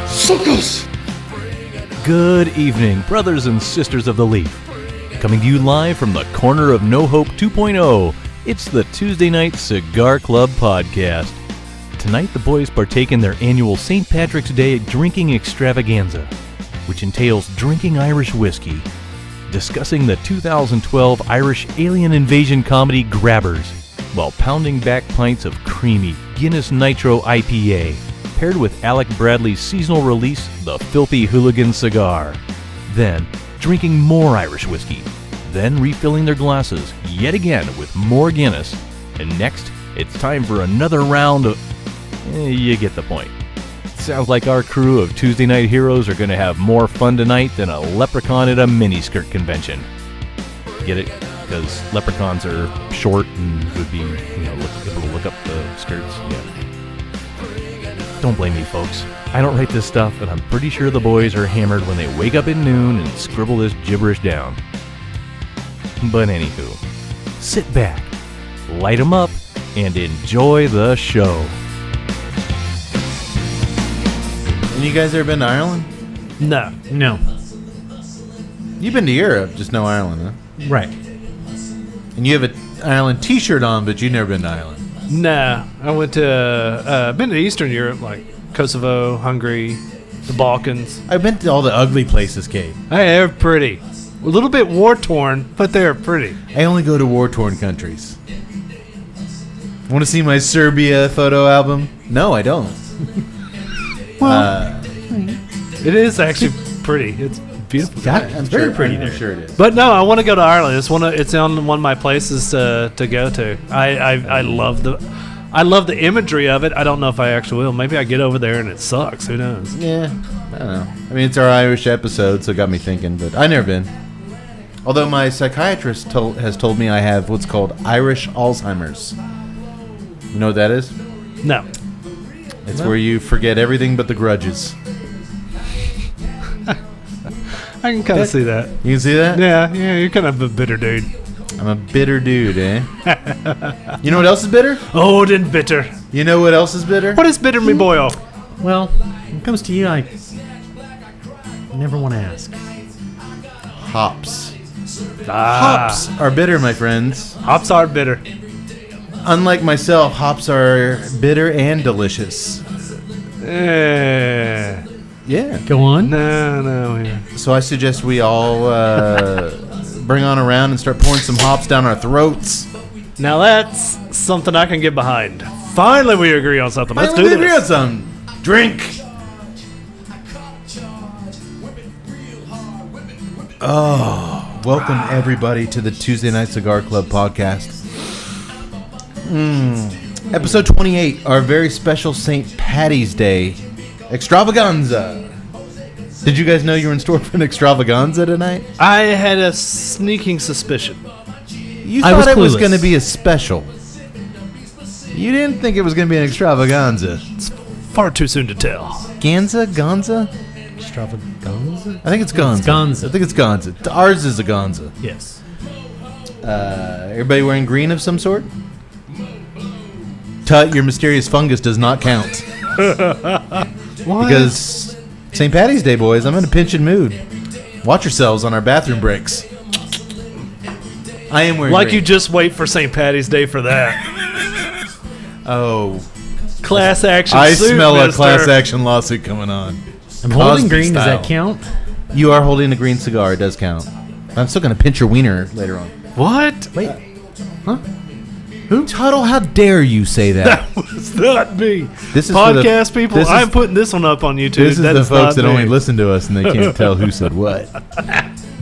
Suckers! Good evening, brothers and sisters of the Leaf. Coming to you live from the corner of No Hope 2.0, it's the Tuesday Night Cigar Club podcast. Tonight, the boys partake in their annual St. Patrick's Day drinking extravaganza, which entails drinking Irish whiskey, discussing the 2012 Irish alien invasion comedy Grabbers, while pounding back pints of creamy Guinness Nitro IPA, paired with Alec Bradley's seasonal release, the Filthy Hooligan Cigar. Then, drinking more Irish whiskey. Then refilling their glasses, yet again with more Guinness. And next, it's time for another round of... you get the point. Sounds like our crew of Tuesday Night Heroes are going to have more fun tonight than a leprechaun at a miniskirt convention. Get it? Because leprechauns are short and would be, able to look up the skirts. Yeah. Don't blame me, folks. I don't write this stuff, and I'm pretty sure the boys are hammered when they wake up at noon and scribble this gibberish down. But anywho, sit back, light 'em up, and enjoy the show. And you guys ever been to Ireland? No. You've been to Europe, just no Ireland, huh? Right. And you have an Ireland t-shirt on, but you've never been to Ireland. Nah. I went to, been to Eastern Europe, like Kosovo, Hungary, the Balkans. I've been to all the ugly places, Kate. Hey, they're pretty. A little bit war-torn, but they're pretty. I only go to war-torn countries. Want to see my Serbia photo album? No, I don't. Well, it is actually pretty. It's beautiful. I'm very pretty there. I'm sure it is. But no, I want to go to Ireland. It's on one of my places to go to. I love the imagery of it. I don't know if I actually will. Maybe I get over there and it sucks. Who knows? Yeah, I don't know. I mean, it's our Irish episode, so it got me thinking. But I've never been. Although my psychiatrist has told me I have what's called Irish Alzheimer's. You know what that is? No. It's where you forget everything but the grudges. I can kind of see that. You can see that? Yeah, you're kind of a bitter dude. I'm a bitter dude, eh? You know what else is bitter? Old and bitter. You know what else is bitter? What is bitter, me boyo? Well, when it comes to you, I never want to ask. Hops. Hops are bitter, my friends. Hops are bitter. Unlike myself, hops are bitter and delicious. Yeah. Go on. No. Yeah. So I suggest we all bring on around and start pouring some hops down our throats. Now that's something I can get behind. Finally, we agree on something. Let's do this. Agree on something. Drink. Oh, welcome everybody to the Tuesday Night Cigar Club podcast. Episode 28, our very special St. Patty's Day extravaganza. Did you guys know you were in store for an extravaganza tonight? I had a sneaking suspicion. You thought it was going to be a special. You didn't think it was going to be an extravaganza. It's far too soon to tell. Gonza? Extravaganza? I think it's Gonza. It's Gonza. I think it's Gonza. Ours is a Gonza. Yes. Everybody wearing green of some sort? Tut, your mysterious fungus does not count. What? Because St. Patty's Day, boys, I'm in a pinching mood. Watch yourselves on our bathroom breaks. I am wearing like green. you just wait for St. Patty's Day for that. Oh. Class action I suit, smell a mister. class action lawsuit coming on. I'm holding Cosby green. style. Does that count? You are holding a green cigar. It does count. I'm still going to pinch your wiener later on. What? Wait. Huh? Who? Tuttle, how dare you say that? That was not me. This is podcast for the, people. this is, I'm putting this one up on YouTube. This is that the is folks not that me. only listen to us and they can't tell who said what.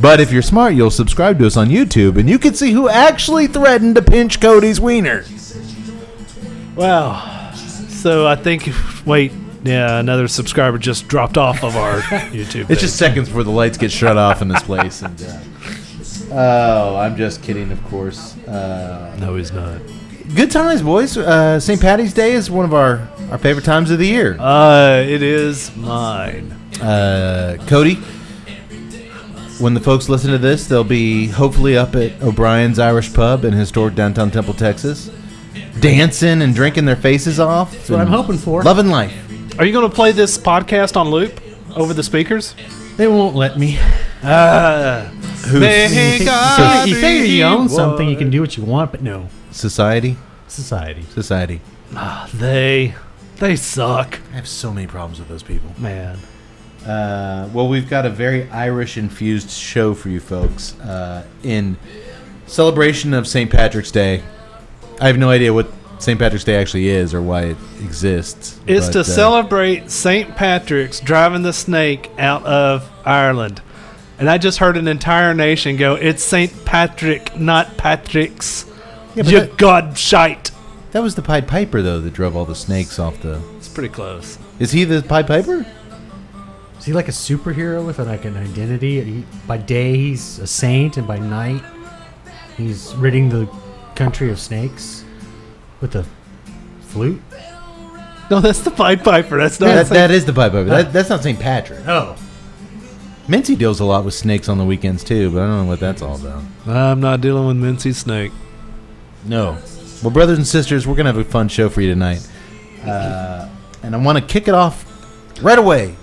But if you're smart, you'll subscribe to us on YouTube and you can see who actually threatened to pinch Cody's wiener. Wow. So I think, another subscriber just dropped off of our YouTube page. It's just seconds before the lights get shut off in this place. And oh, I'm just kidding, of course. No, he's not. Good times, boys. St. Patty's Day is one of our favorite times of the year. It is mine. Cody, when the folks listen to this, they'll be hopefully up at O'Brien's Irish Pub in historic downtown Temple, Texas. dancing and drinking their faces off. That's what I'm hoping for. Loving life. Are you going to play this podcast on loop over the speakers? They won't let me. You figure you own something, you can do what you want, but no. Society. Society. They suck. I have so many problems with those people. Man. Well, we've got a very Irish-infused show for you folks in celebration of St. Patrick's Day. I have no idea what St. Patrick's Day actually is or why it exists. It's to celebrate St. Patrick's driving the snake out of Ireland. And I just heard an entire nation go, it's St. Patrick, not Patrick's. Yeah, but you god shite. that was the Pied Piper, though, that drove all the snakes off the... It's pretty close. Is he the Pied Piper? Is he like a superhero with like an identity? By day, he's a saint, and by night, he's ridding the country of snakes with a flute? No, that's the Pied Piper. That's not. That is the Pied Piper. That's not St. Patrick. Oh. Mincy deals a lot with snakes on the weekends, too, but I don't know what that's all about. I'm not dealing with Mincy's snake. No. Well, brothers and sisters, we're going to have a fun show for you tonight. And I want to kick it off right away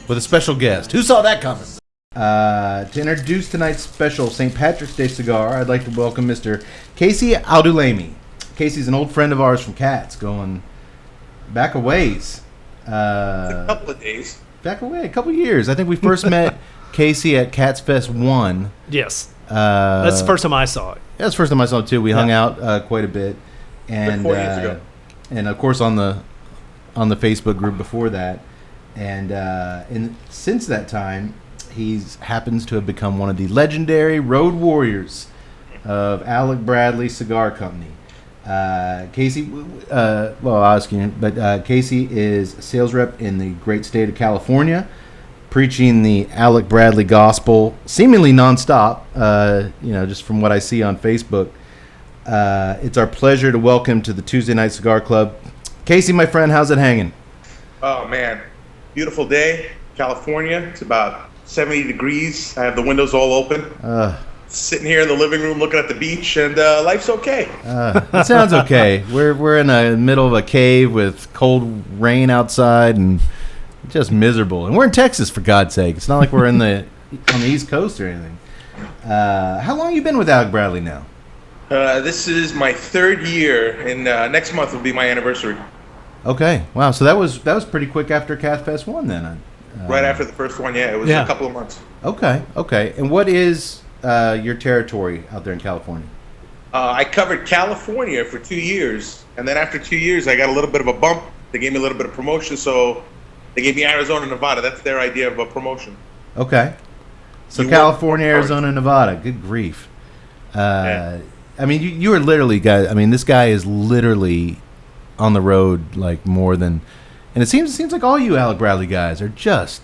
with a special guest. Who saw that coming? To introduce tonight's special St. Patrick's Day cigar, I'd like to welcome Mr. Casey Aldulami. Casey's an old friend of ours from Cats, going back a ways. A couple of days. Back away, a couple years. I think we first met Casey at Cats Fest 1. Yes. That's the first time I saw it. That's the first time I saw it, too. We hung out quite a bit. And, 4 years ago. And, of course, on the Facebook group before that. And since that time, he happens to have become one of the legendary road warriors of Alec Bradley Cigar Company. Casey, well, I'll ask you, but Casey is a sales rep in the great state of California, preaching the Alec Bradley gospel seemingly nonstop, just from what I see on Facebook. It's our pleasure to welcome to the Tuesday Night Cigar Club. Casey, my friend, how's it hanging? Oh, man. Beautiful day, California. It's about 70 degrees. I have the windows all open. Sitting here in the living room looking at the beach, and life's okay. It sounds okay. We're in the middle of a cave with cold rain outside and just miserable. And we're in Texas, for God's sake. It's not like we're on the East Coast or anything. How long have you been with Alec Bradley now? This is my third year, and next month will be my anniversary. Okay. Wow. So that was pretty quick after Cat Fest 1 then. Right after the first one, yeah. It was a couple of months. Okay. And what is your territory out there in California? I covered California for 2 years, and then after 2 years, I got a little bit of a bump. They gave me a little bit of promotion, so they gave me Arizona, Nevada. That's their idea of a promotion. Okay. So California, Arizona, Nevada. Good grief. I mean, you are literally, guys. I mean, this guy is literally on the road like more than, and it seems like all you Alec Bradley guys are just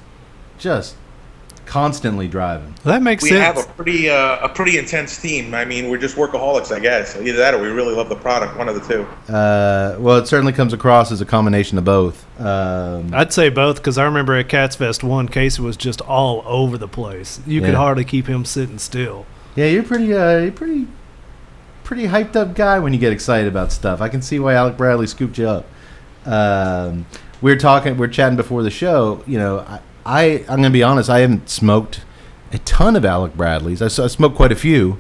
constantly driving. Well, that makes we sense. We have a pretty intense team. I mean, we're just workaholics, I guess. Either that or we really love the product. One of the two. Well, it certainly comes across as a combination of both. I'd say both, because I remember at Cats Fest 1, Casey was just all over the place. You could hardly keep him sitting still. Yeah, you're pretty hyped up guy when you get excited about stuff. I can see why Alec Bradley scooped you up. We're chatting before the show. You know, I'm gonna be honest. I haven't smoked a ton of Alec Bradleys. I smoked quite a few.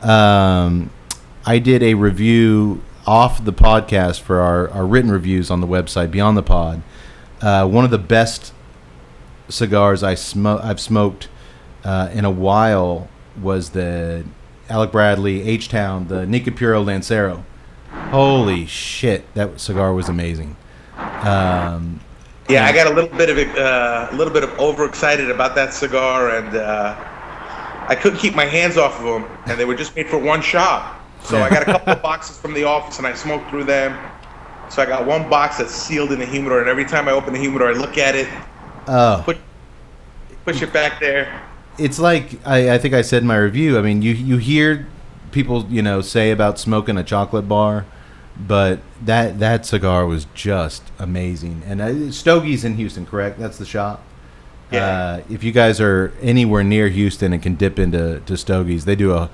I did a review off the podcast for our written reviews on the website Beyond the Pod. One of the best cigars I've smoked in a while was the Alec Bradley H-Town, the Nica Puro Lancero. Holy shit, that cigar was amazing. I got a little bit of overexcited about that cigar, and I couldn't keep my hands off of them, and they were just made for one shot. So I got a couple of boxes from the office, and I smoked through them. So I got one box that's sealed in the humidor, and every time I open the humidor, I look at it, push it back there. It's like I think I said in my review. I mean, you hear people say about smoking a chocolate bar, but that cigar was just amazing. And Stogie's in Houston, correct? That's the shop. Yeah. If you guys are anywhere near Houston and can dip into Stogie's, they do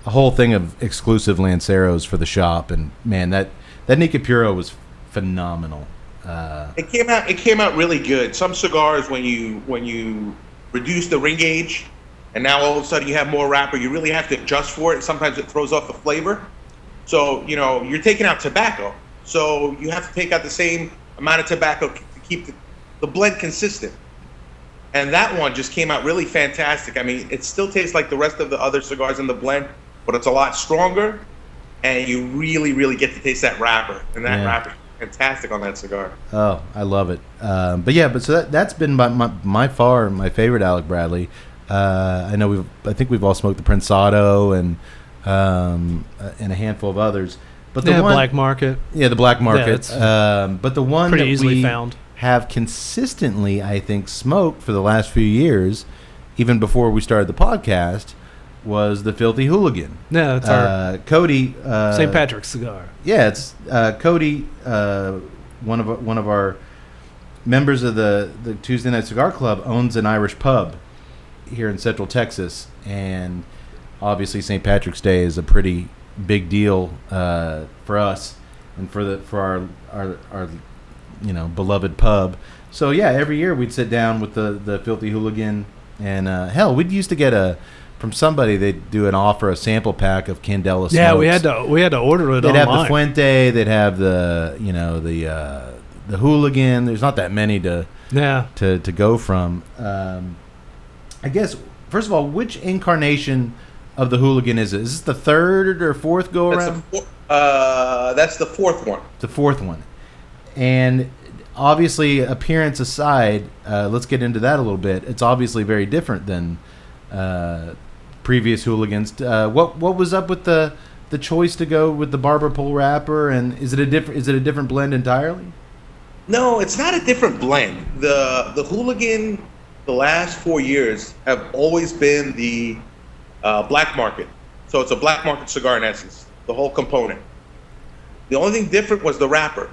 a whole thing of exclusive Lanceros for the shop, and man, that Nica Puro was phenomenal. It came out really good. Some cigars, when you reduce the ring gauge, and now all of a sudden you have more wrapper, you really have to adjust for it. Sometimes it throws off the flavor. So you're taking out tobacco, so you have to take out the same amount of tobacco to keep the blend consistent. And that one just came out really fantastic. I mean, it still tastes like the rest of the other cigars in the blend, but it's a lot stronger, and you really, really get to taste that wrapper. And that wrapper is fantastic on that cigar. Oh, I love it. But so that's been my far my favorite Alec Bradley. I think we've all smoked the Prensado and a handful of others. But the one, Black Market. Yeah, the Black Market. But the one pretty that easily we found. Have consistently, I think, smoked for the last few years, even before we started the podcast, was the Filthy Hooligan. Yeah, that's our Cody. St. Patrick's cigar. Yeah, it's Cody, one of our members of the Tuesday Night Cigar Club, owns an Irish pub here in Central Texas, and obviously St. Patrick's Day is a pretty big deal for us and for our beloved pub. So yeah, every year we'd sit down with the Filthy Hooligan, and hell, we'd used to get from somebody, they'd do an offer, a sample pack of Candela smokes. Yeah, we had to order it. They'd online. have the Fuente, they'd have the Hooligan. There's not that many to go from. I guess first of all, which incarnation of the Hooligan is it? Is this the third or fourth go around? That's the fourth one. The fourth one. And obviously, appearance aside, let's get into that a little bit. It's obviously very different than previous Hooligans. What was up with the choice to go with the barber pole wrapper? And is it a different blend entirely? No, it's not a different blend. The Hooligan, the last 4 years have always been the Black Market. So it's a Black Market cigar in essence, the whole component. The only thing different was the wrapper.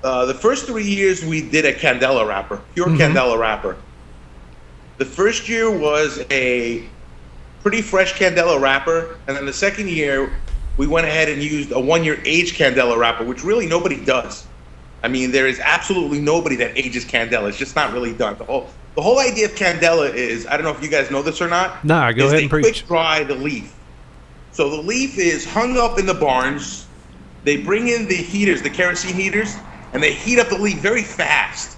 The first 3 years we did a Candela wrapper, pure Candela wrapper. The first year was a pretty fresh Candela wrapper, and then the second year we went ahead and used a 1 year aged Candela wrapper, which really nobody does. I mean, there is absolutely nobody that ages Candela. It's just not really done. The whole idea of Candela is, I don't know if you guys know this or not. Nah, go ahead and preach. They quick dry the leaf. So the leaf is hung up in the barns. They bring in the heaters, the kerosene heaters, and they heat up the leaf very fast.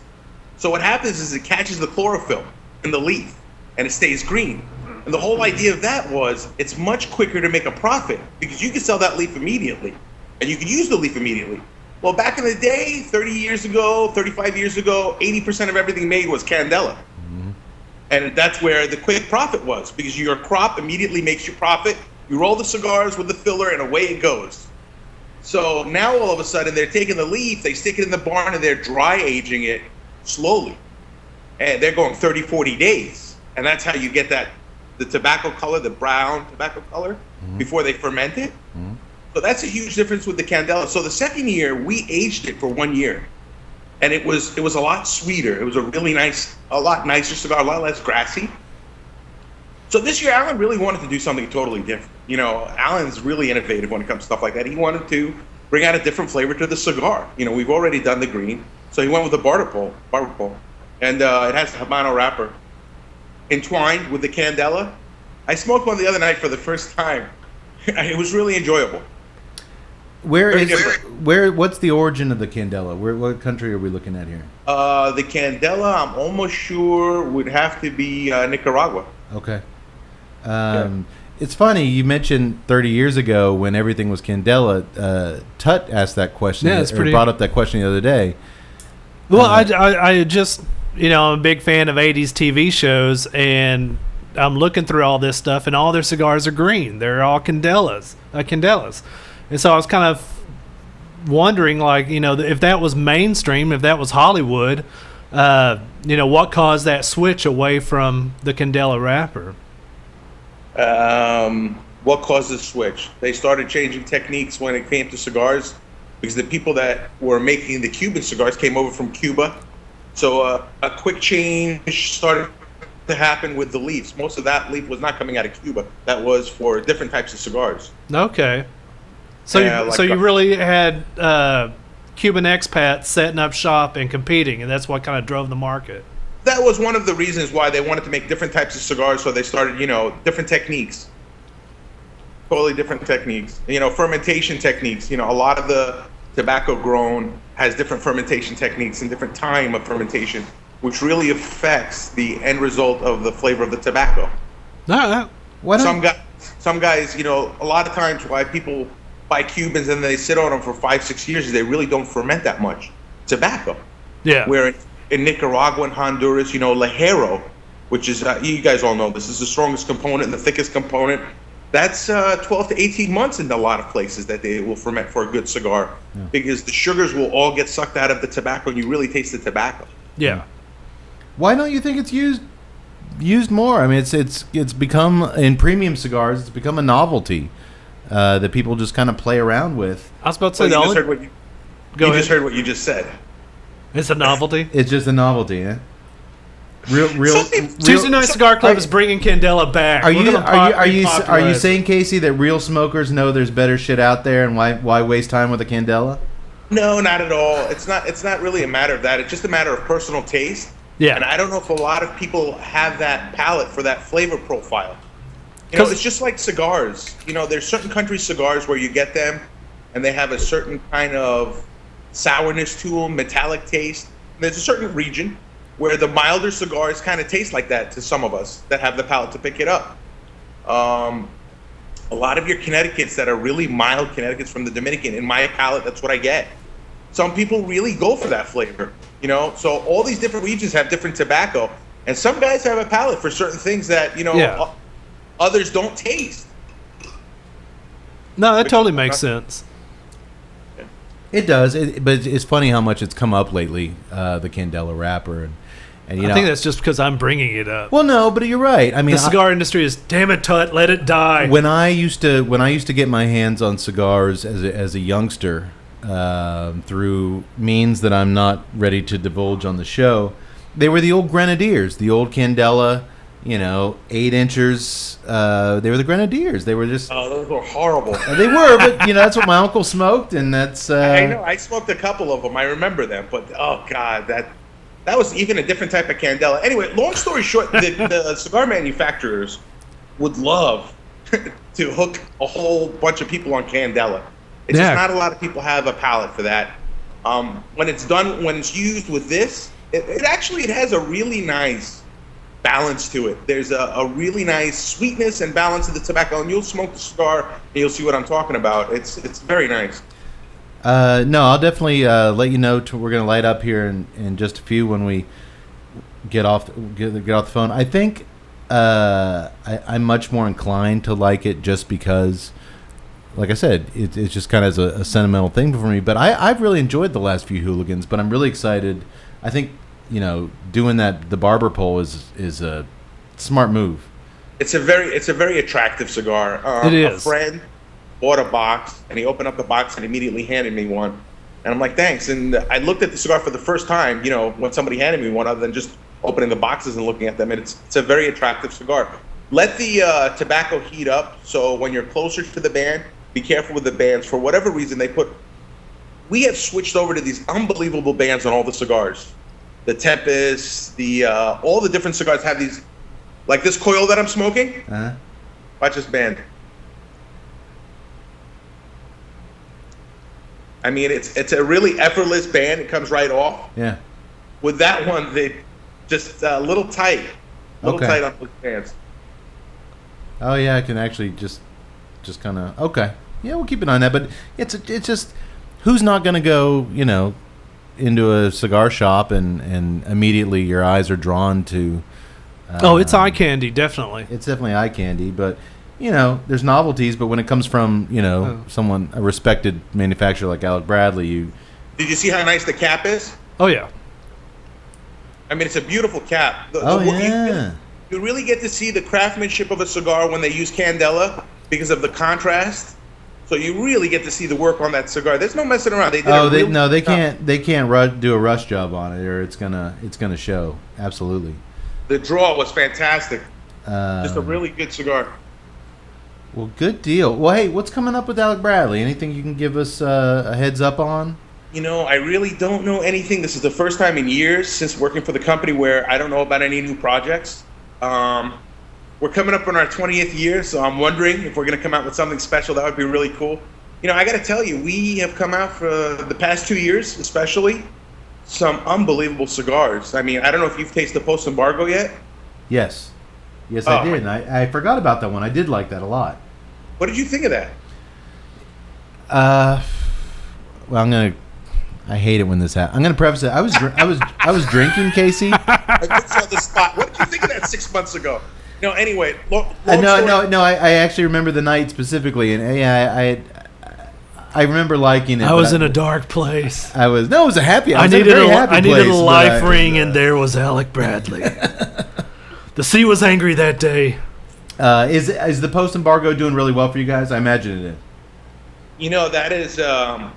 So what happens is it catches the chlorophyll in the leaf, and it stays green. And the whole idea of that was it's much quicker to make a profit because you can sell that leaf immediately, and you can use the leaf immediately. Well, back in the day, 30 years ago, 35 years ago, 80% of everything made was Candela. Mm-hmm. And that's where the quick profit was, because your crop immediately makes you profit. You roll the cigars with the filler, and away it goes. So now all of a sudden they're taking the leaf, they stick it in the barn, and they're dry aging it slowly. And they're going 30, 40 days. And that's how you get the tobacco color, the brown tobacco color, before they ferment it. Mm-hmm. So that's a huge difference with the Candela. So the second year, we aged it for 1 year. And it was a lot sweeter. It was a lot nicer cigar, a lot less grassy. So this year, Alan really wanted to do something totally different. Alan's really innovative when it comes to stuff like that. He wanted to bring out a different flavor to the cigar. We've already done the green, so he went with the barber pole. And it has the Habano wrapper entwined with the Candela. I smoked one the other night for the first time. It was really enjoyable. What's the origin of the Candela? What country are we looking at here? The Candela, I'm almost sure, would have to be Nicaragua. Okay. It's funny, you mentioned 30 years ago when everything was Candela. Tut asked that question, brought up that question the other day. Well, I just, I'm a big fan of 80s TV shows, and I'm looking through all this stuff, and all their cigars are green. They're all Candelas. And so I was kind of wondering, if that was mainstream, if that was Hollywood, what caused that switch away from the Candela wrapper? What caused the switch? They started changing techniques when it came to cigars because the people that were making the Cuban cigars came over from Cuba. So a quick change started to happen with the leaves. Most of that leaf was not coming out of Cuba. That was for different types of cigars. Okay. So you really had Cuban expats setting up shop and competing, and that's what kind of drove the market. That was one of the reasons why they wanted to make different types of cigars, so they started, different techniques. Totally different techniques. Fermentation techniques. A lot of the tobacco grown has different fermentation techniques and different time of fermentation, which really affects the end result of the flavor of the tobacco. No. Some guys, a lot of times why people buy Cubans and they sit on them for 5-6 years is they really don't ferment that much tobacco. Yeah. Where in Nicaragua and Honduras, Lajero, which is, you guys all know this is the strongest component and the thickest component. That's 12 to 18 months in a lot of places that they will ferment for a good cigar, because the sugars will all get sucked out of the tobacco and you really taste the tobacco. Yeah. Why don't you think it's used more? I mean, it's become, in premium cigars, it's become a novelty that people just kind of play around with. I was about to say you just heard what you just said. It's a novelty. It's just a novelty, eh? Real Tuesday Night Cigar Club is bringing Candela back. Are you saying, Casey, that real smokers know there's better shit out there, and why waste time with a Candela? No, not at all. It's not really a matter of that. It's just a matter of personal taste. Yeah. And I don't know if a lot of people have that palate for that flavor profile. It's just like cigars. There's certain country cigars where you get them, and they have a certain kind of sourness to them, metallic taste. And there's a certain region where the milder cigars kind of taste like that to some of us that have the palate to pick it up. A lot of your Connecticut's that are really mild Connecticut's from the Dominican, in my palate, that's what I get. Some people really go for that flavor, So all these different regions have different tobacco, and some guys have a palate for certain things that, others don't taste. No, that totally makes sense. It does, but it's funny how much it's come up lately, the Candela wrapper, and I think that's just because I'm bringing it up. Well, no, but you're right. I mean, the cigar industry is, damn it, Tut, let it die. When I used to get my hands on cigars as a youngster, through means that I'm not ready to divulge on the show, they were the old Grenadiers, the old Candela, 8 inchers. They were the Grenadiers. They were just... Oh, those were horrible. They were, but, that's what my uncle smoked, and that's... I know. I smoked a couple of them. I remember them, but, oh, God, that was even a different type of Candela. Anyway, long story short, the cigar manufacturers would love to hook a whole bunch of people on Candela. It's just not a lot of people have a palate for that. When it's used with this, it actually has a really nice balance to it. There's a really nice sweetness and balance of the tobacco, and you'll smoke the cigar and you'll see what I'm talking about. It's very nice. No, I'll definitely let you know. We're going to light up here in just a few when we get off the phone. I think I'm much more inclined to like it just because, like I said, it's just kind of a sentimental thing for me. But I've really enjoyed the last few Hooligans, but I'm really excited. I think, doing the barber pole is a smart move. It's a very attractive cigar. It is. A friend bought a box, and he opened up the box and immediately handed me one. And I'm like, thanks. And I looked at the cigar for the first time, when somebody handed me one, other than just opening the boxes and looking at them. And it's a very attractive cigar. Let the tobacco heat up, so when you're closer to the band, be careful with the bands. For whatever reason, we have switched over to these unbelievable bands on all the cigars. The Tempest, all the different cigars have these, like this coil that I'm smoking. Uh-huh. Watch this band. I mean, it's a really effortless band. It comes right off. Yeah. With that one, they just a little tight. Tight on those bands. Oh yeah, I can actually just kind of okay. Yeah, we'll keep an eye on that. But it's just who's not going to go, into a cigar shop and immediately your eyes are drawn to. It's eye candy, definitely. It's definitely eye candy, but there's novelties. But when it comes from a respected manufacturer like Alec Bradley, Did you see how nice the cap is? Oh yeah. I mean, it's a beautiful cap. You really get to see the craftsmanship of a cigar when they use Candela because of the contrast. So you really get to see the work on that cigar. There's no messing around. They can't do a rush job on it, or it's gonna show. Absolutely. The draw was fantastic. Just a really good cigar. Well, good deal. Well, hey, what's coming up with Alec Bradley? Anything you can give us a heads up on? I really don't know anything. This is the first time in years since working for the company where I don't know about any new projects. We're coming up on our 20th year, so I'm wondering if we're going to come out with something special. That would be really cool. I got to tell you, we have come out for the past 2 years, especially, some unbelievable cigars. I mean, I don't know if you've tasted the Post Embargo yet. Yes, I did. And I forgot about that one. I did like that a lot. What did you think of that? Well, I hate it when this happens. I'm gonna preface it. I was drinking, Casey. I put you on the spot. What did you think of that 6 months ago? Anyway, long no. I actually remember the night specifically, and I remember liking it. I was in a dark place. It was a happy. I needed a life ring, and there was Alec Bradley. The sea was angry that day. Is the Post Embargo doing really well for you guys? I imagine it is. That is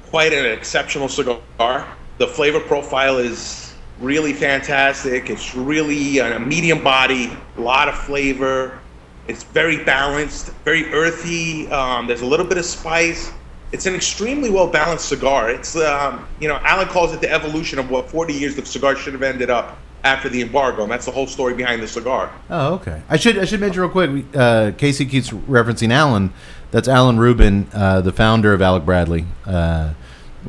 quite an exceptional cigar. The flavor profile is really fantastic. It's really a medium body, a lot of flavor. It's very balanced, very earthy. There's a little bit of spice. It's an extremely well-balanced cigar. It's, Alan calls it the evolution of what 40 years of cigars should have ended up after the embargo, and that's the whole story behind the cigar. Oh, okay. I should mention real quick, Casey keeps referencing Alan. That's Alan Rubin, the founder of Alec Bradley.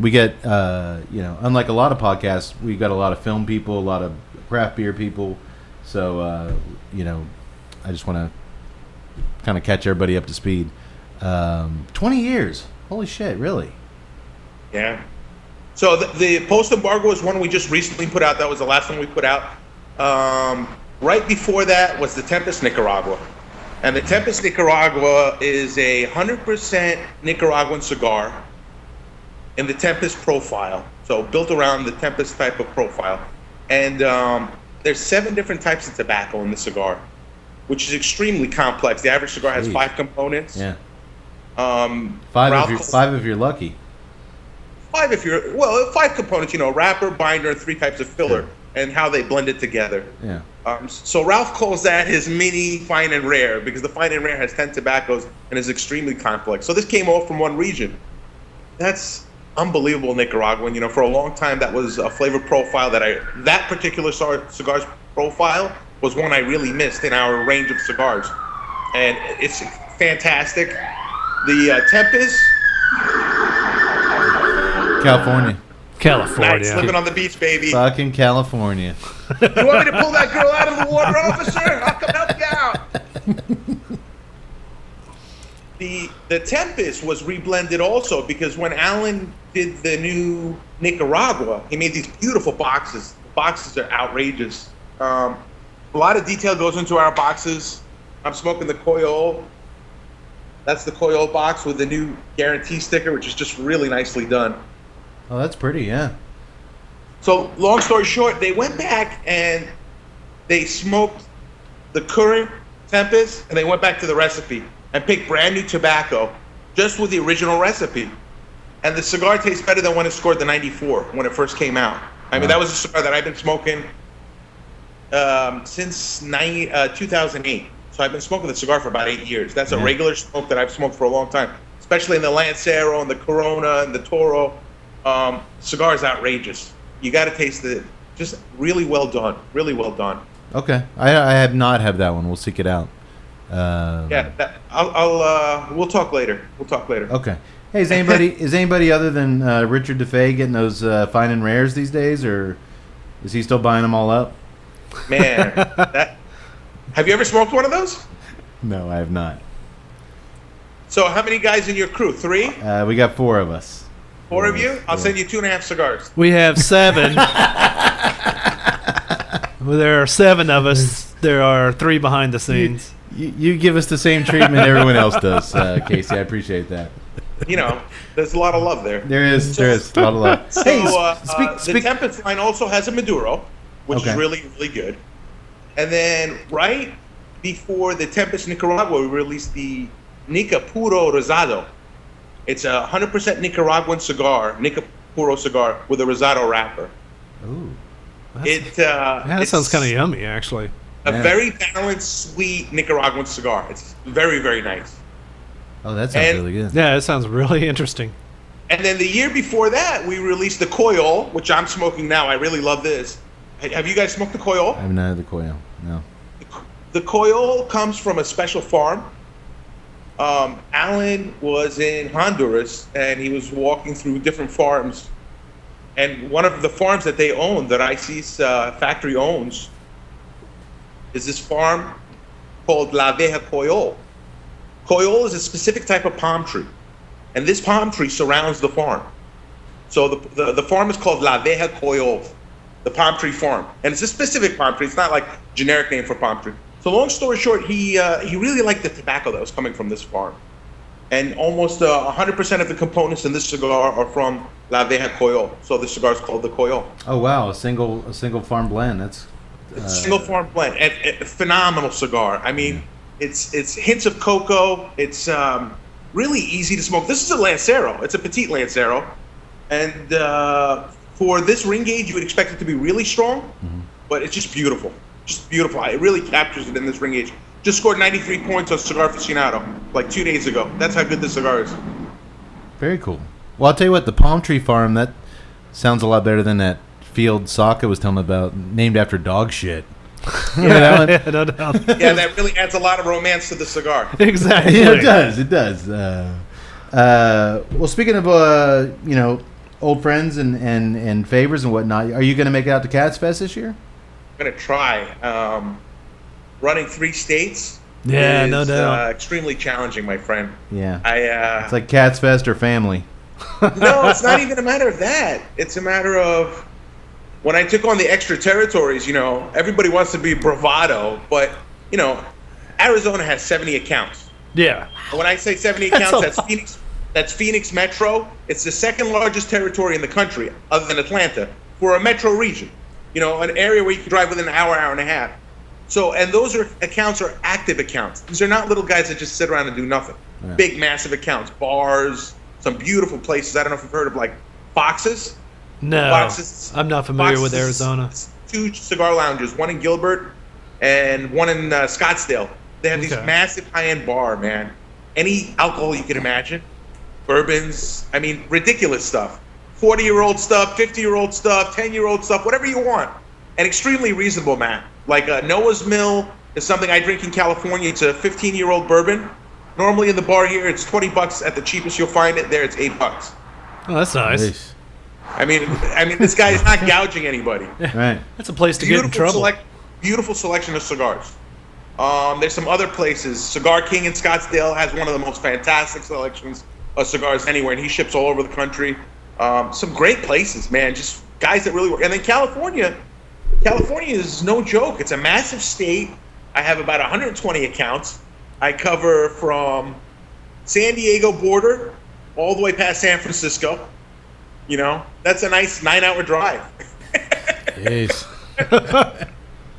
We get, unlike a lot of podcasts, we got a lot of film people, a lot of craft beer people. So, I just want to kind of catch everybody up to speed. 20 years. Holy shit, really? Yeah. So the Post Embargo is one we just recently put out. That was the last one we put out. Right before that was the Tempest Nicaragua. And the Tempest Nicaragua is a 100% Nicaraguan cigar in the Tempest profile. So built around the Tempest type of profile. And there's 7 different types of tobacco in the cigar, which is extremely complex. The average cigar has 5 components. Yeah. Five if you're lucky. 5 if you're 5 components. Wrapper, binder, 3 types of filler, and how they blend it together. Yeah. So Ralph calls that his mini fine and rare, because the fine and rare has 10 tobaccos and is extremely complex. So this came all from one region. That's unbelievable Nicaraguan. For a long time that was a flavor profile that particular cigar's profile was one I really missed in our range of cigars, and it's fantastic. The Tempest. California. Nice, living on the beach, baby. Fucking California. You want me to pull that girl out of the water, officer? I'll come help you out. The Tempest was reblended also because when Alan did the new Nicaragua, he made these beautiful boxes. The boxes are outrageous. A lot of detail goes into our boxes. I'm smoking the Coyol. That's the Coyol box with the new guarantee sticker, which is just really nicely done. Oh, that's pretty, yeah. So, long story short, they went back and they smoked the current Tempest, and they went back to the recipe and picked brand new tobacco just with the original recipe. And the cigar tastes better than when it scored the 94 when it first came out. I mean, that was a cigar that I've been smoking since 2008. So I've been smoking the cigar for about 8 years. That's a regular smoke that I've smoked for a long time, especially in the Lancero and the Corona and the Toro. Cigar is outrageous. You got to taste it. Just really well done. Really well done. Okay, I have not had that one. We'll seek it out. We'll talk later. Okay. Hey, is anybody other than Richard DeFay getting those fine and rares these days, or is he still buying them all up? Man, have you ever smoked one of those? No, I have not. So how many guys in your crew? 3? We got 4 of us. 4 of you? I'll send you 2.5 cigars. We have 7. Well, there are 7 of us. There are 3 behind the scenes. You give us the same treatment everyone else does, Casey. I appreciate that. There's a lot of love there. There is a lot of love. So, the Tempest line also has a Maduro, which is really, really good. And then right before the Tempest Nicaragua, we released the Nica Puro Rosado. It's a 100% Nicaraguan cigar, Nica Puro cigar, with a Rosado wrapper. Ooh. That sounds kind of yummy, actually. A very balanced, sweet Nicaraguan cigar. It's very, very nice. Oh, that sounds really good. Yeah, it sounds really interesting. And then the year before that, we released the Coyol, which I'm smoking now. I really love this. Have you guys smoked the Coyol? I haven't had the Coyol, no. The Coyol comes from a special farm. Alan was in Honduras, and he was walking through different farms. And one of the farms that they own, that IC's factory owns, is this farm called La Veja Coyol. Coyol is a specific type of palm tree, and this palm tree surrounds the farm. So the farm is called La Veja Coyol, the palm tree farm, and it's a specific palm tree. It's not like generic name for palm tree. So long story short, he really liked the tobacco that was coming from this farm, and almost 100% of the components in this cigar are from La Veja Coyol. So the cigar is called the Coyol. Oh wow, a single farm blend. That's It's a single farm blend, and a phenomenal cigar. I mean, it's hints of cocoa. It's really easy to smoke. This is a Lancero. It's a petite Lancero, and for this ring gauge, you would expect it to be really strong, but it's just beautiful. Just beautiful. It really captures it in this ring gauge. Just scored 93 points on Cigar Aficionado like 2 days ago. That's how good this cigar is. very cool. Well, I'll tell you what, the palm tree farm, that sounds a lot better than that field Sokka was telling me about, named after dog shit. Remember that one? Yeah, no doubt. Yeah, that really adds a lot of romance to the cigar. Exactly. Yeah, it does. It does. Well, speaking of old friends and favors and whatnot, are you going to make it out to Cats Fest this year? I'm gonna try. Running 3 states Yeah, is no doubt. extremely challenging, my friend. Yeah. It's It's like Cats Fest or family. no, it's not even a matter of that. It's a matter of when I took on the extra territories, everybody wants to be bravado, but, Arizona has 70 accounts. Yeah. And when I say 70 That's accounts, a lot. that's Phoenix Metro. It's the second largest territory in the country, other than Atlanta, for a metro region. An area where you can drive within an hour and a half. So, and those accounts are active accounts. These are not little guys that just sit around and do nothing. Yeah. Big, massive accounts, bars, some beautiful places. I don't know if you've heard of like Foxes. No, Foxes. I'm not familiar with Foxes is Arizona. 2 cigar lounges, one in Gilbert and one in Scottsdale. They have these Okay. massive high-end bar, man. Any alcohol you can imagine. Bourbons, I mean, ridiculous stuff. 40-year-old stuff, 50-year-old stuff, 10-year-old stuff, whatever you want. And extremely reasonable, Matt. Like Noah's Mill is something I drink in California. It's a 15-year-old bourbon. Normally in the bar here, it's $20 at the cheapest you'll find it. There, it's $8. Oh, that's nice. Nice. I mean, this guy is not gouging anybody. Right. That's a place to get in trouble. Beautiful selection of cigars. There's some other places. Cigar King in Scottsdale has one of the most fantastic selections of cigars anywhere, and he ships all over the country. Some great places, man. Just guys that really work. And then California is no joke. It's a massive state. I have about 120 accounts. I cover from San Diego border all the way past San Francisco. That's a nice 9-hour drive. Jeez.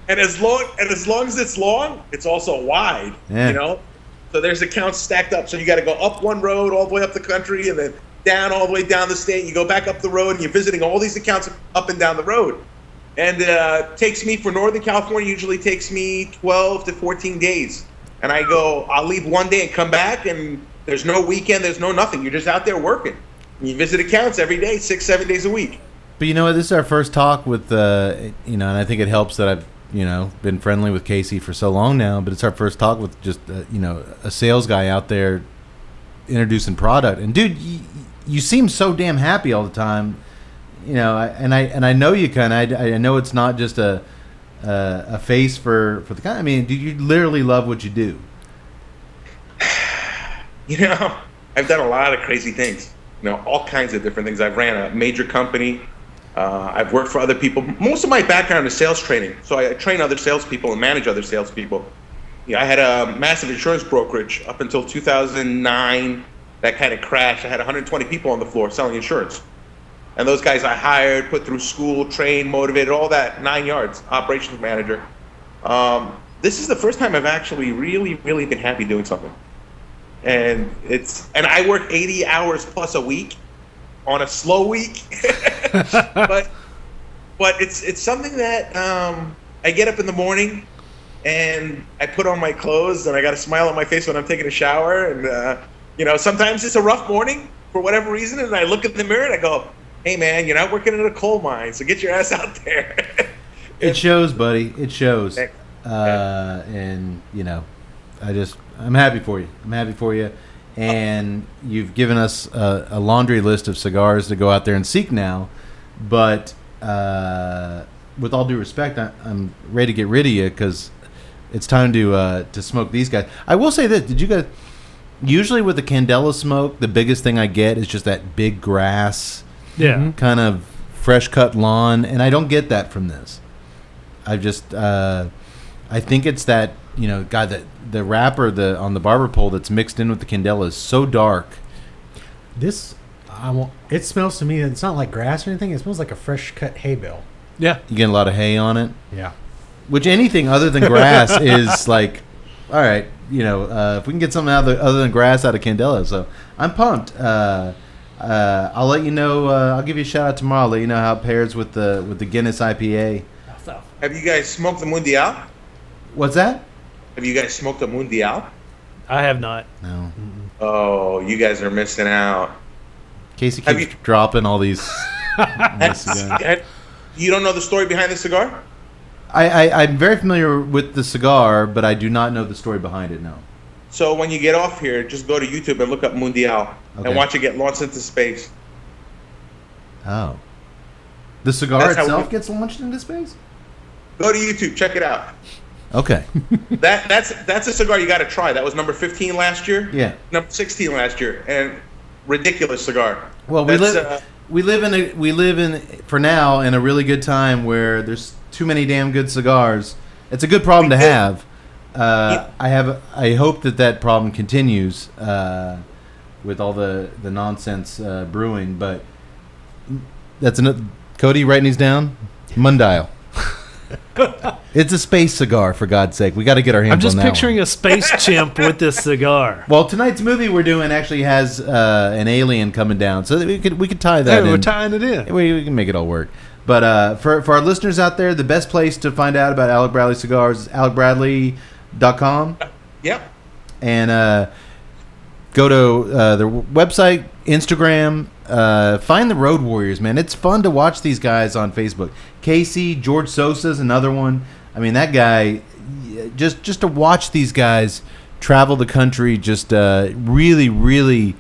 And as long as it's long, it's also wide. Yeah. So there's accounts stacked up. So you got to go up one road all the way up the country, and then down all the way down the state. You go back up the road, and you're visiting all these accounts up and down the road. And takes me, for Northern California, usually takes me 12 to 14 days. And I'll leave one day and come back, and there's no weekend, there's no nothing. You're just out there working. And you visit accounts every day, 6-7 days a week. But you know what? This is our first talk with, and I think it helps that I've, been friendly with Casey for so long now. But it's our first talk with just, a sales guy out there introducing product. And dude, you seem so damn happy all the time, and I know you kind of. I know it's not just a face for the kind. I mean, dude, you literally love what you do. I've done a lot of crazy things. All kinds of different things. I've ran a major company. I've worked for other people. Most of my background is sales training. So I train other salespeople and manage other salespeople. I had a massive insurance brokerage up until 2009. That kind of crashed. I had 120 people on the floor selling insurance. And those guys I hired, put through school, trained, motivated, all that, 9 yards, operations manager. This is the first time I've actually really, really been happy doing something. And I work 80 hours plus a week on a slow week. but it's something that I get up in the morning and I put on my clothes, and I got a smile on my face when I'm taking a shower. And sometimes it's a rough morning for whatever reason, and I look in the mirror and I go, "Hey, man, you're not working in a coal mine, so get your ass out there." It shows, buddy. It shows. Thanks. And I'm happy for you. I'm happy for you. And you've given us a laundry list of cigars to go out there and seek now. But with all due respect, I'm ready to get rid of you because it's time to smoke these guys. I will say this: did you guys? Usually with the Candela smoke, the biggest thing I get is just that big grass, kind of fresh cut lawn, and I don't get that from this. I think it's that that the wrapper on the barber pole that's mixed in with the Candela is so dark. It smells to me. It's not like grass or anything. It smells like a fresh cut hay bale. Yeah, you get a lot of hay on it. Yeah, which anything other than grass is like, all right, if we can get something other than grass out of Candela, so I'm pumped. I'll let you know. I'll give you a shout out tomorrow. I'll let you know how it pairs with the Guinness IPA. Have you guys smoked the Mundial? What's that? Have you guys smoked the Mundial? I have not. No. Oh, you guys are missing out. Casey keeps dropping all these. You don't know the story behind the cigar? I'm very familiar with the cigar, but I do not know the story behind it, no. So when you get off here, just go to YouTube and look up Mundial and watch it get launched into space. Oh. The cigar itself gets launched into space? Go to YouTube, check it out. Okay. That's a cigar you got to try. That was number 15 last year. Yeah. Number 16 last year, and ridiculous cigar. Well, we live in for now in a really good time where there's too many damn good cigars. It's a good problem to have. I hope that problem continues with all the nonsense brewing. But that's another. Cody, writing these down. Mundial. It's a space cigar, for God's sake. We got to get our hands on that. I'm just picturing a space chimp with this cigar. Well, tonight's movie we're doing actually has an alien coming down, so we could tie that in. We're tying it in. We can make it all work. But for our listeners out there, the best place to find out about Alec Bradley cigars is alecbradley.com. Yep. And go to their website, Instagram. Find the Road Warriors, man. It's fun to watch these guys on Facebook. Casey, George Sosa's another one. I mean, that guy, just to watch these guys travel the country, just really, really.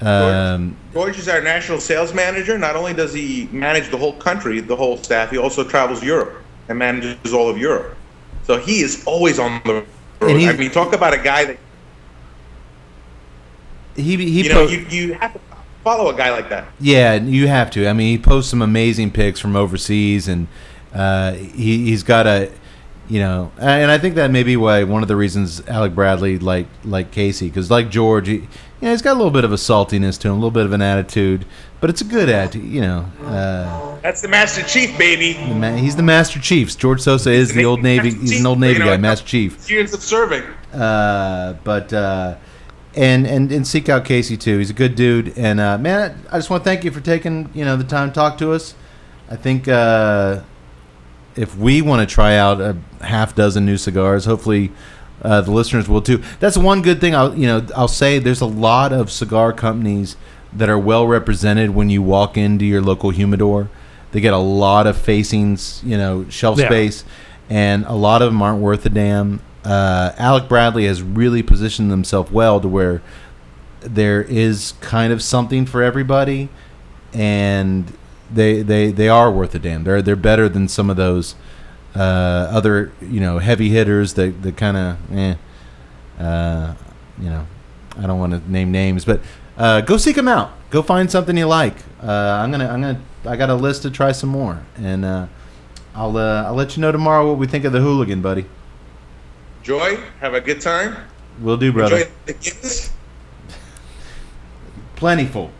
George is our national sales manager. Not only does he manage the whole country, the whole staff, he also travels Europe and manages all of Europe. So he is always on the road. I mean, talk about a guy that you have to follow a guy like that. Yeah, you have to. I mean, he posts some amazing pics from overseas, and he's got and I think that may be why one of the reasons Alec Bradley like Casey, because like George, he's got a little bit of a saltiness to him, a little bit of an attitude, but it's a good attitude, That's the Master Chief, baby. He's the Master Chief. George Sosa is the old Navy. He's an old Navy guy, Master Chief. Years of serving. And seek out Casey too. He's a good dude. And man, I just want to thank you for taking the time to talk to us. I think if we want to try out a half dozen new cigars, hopefully the listeners will too. That's one good thing. I'll say there's a lot of cigar companies that are well represented when you walk into your local humidor. They get a lot of facings, shelf space, and a lot of them aren't worth a damn. Alec Bradley has really positioned himself well to where there is kind of something for everybody, and they are worth a damn. They're better than some of those other heavy hitters that kind of I don't want to name names, but go seek them out. Go find something you like. I got a list to try some more, and I'll let you know tomorrow what we think of the Hooligan, buddy. Joy, have a good time. Will do, brother. Enjoy the kids. Plentiful.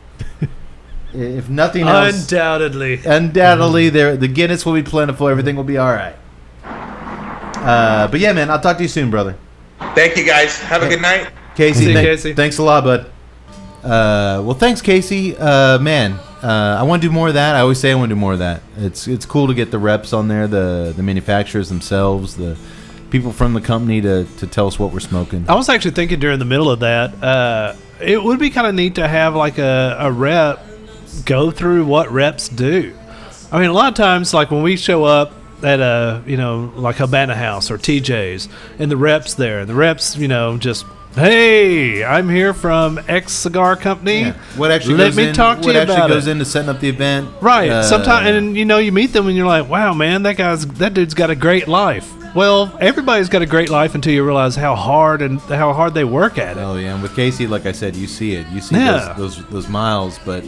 If nothing else, undoubtedly, the Guinness will be plentiful. Everything will be all right. But yeah, man, I'll talk to you soon, brother. Thank you, guys. Have a good night. Casey, Casey. Thanks a lot, bud. Well, thanks, Casey. Man, I want to do more of that. I always say I want to do more of that. It's cool to get the reps on there, the manufacturers themselves, the people from the company to tell us what we're smoking. I was actually thinking during the middle of that, it would be kind of neat to have like a rep go through what reps do. I mean, a lot of times, like when we show up at like Habana House or TJ's, and the reps there, and the reps, just, hey, I'm here from X Cigar Company. Yeah. What actually Let goes me in, talk to what you actually about goes it. into setting up the event? Right. Sometimes, and you meet them and you're like, wow, man, that dude's got a great life. Well, everybody's got a great life until you realize how hard they work at it. Oh yeah, and with Casey, like I said, you see it. You see those miles, but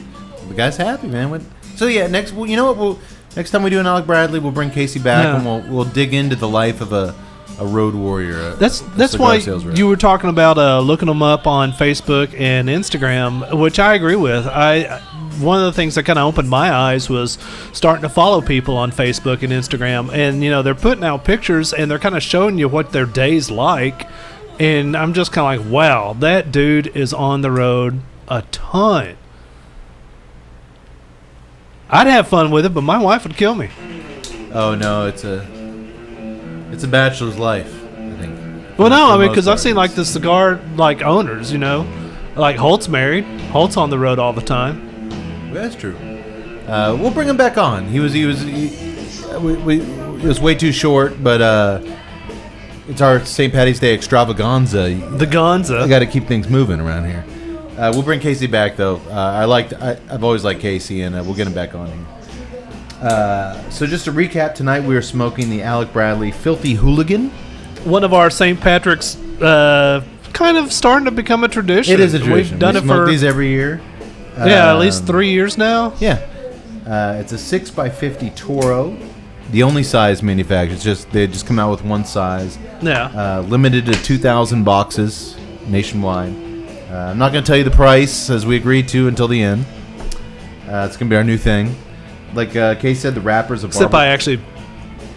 the guy's happy, man. So yeah, next time we do an Alec Bradley, we'll bring Casey back and we'll dig into the life of a road warrior. That's why you were talking about looking them up on Facebook and Instagram, which I agree with. One of the things that kind of opened my eyes was starting to follow people on Facebook and Instagram, and they're putting out pictures and they're kind of showing you what their day's like, and I'm just kind of like, wow, that dude is on the road a ton. I'd have fun with it, but my wife would kill me. Oh no, it's a bachelor's life, I think. Well, no, I mean, because I've seen like the cigar owners, like Holt's married. Holt's on the road all the time. That's true. We'll bring him back on. He was way too short, but it's our St. Patty's Day extravaganza. The Gonza. I got to keep things moving around here. We'll bring Casey back though. I've always liked Casey, and we'll get him back on here. So just to recap, tonight we are smoking the Alec Bradley Filthy Hooligan. One of our St. Patrick's kind of starting to become a tradition. It is a tradition. We've done we it smoke for these every year. At least 3 years now. Yeah. It's a 6x50 Toro. The only size manufactured. They just come out with one size. Yeah. Limited to 2,000 boxes nationwide. I'm not going to tell you the price as we agreed to until the end. It's going to be our new thing. Like Kay said, the wrapper's a barber. Except I actually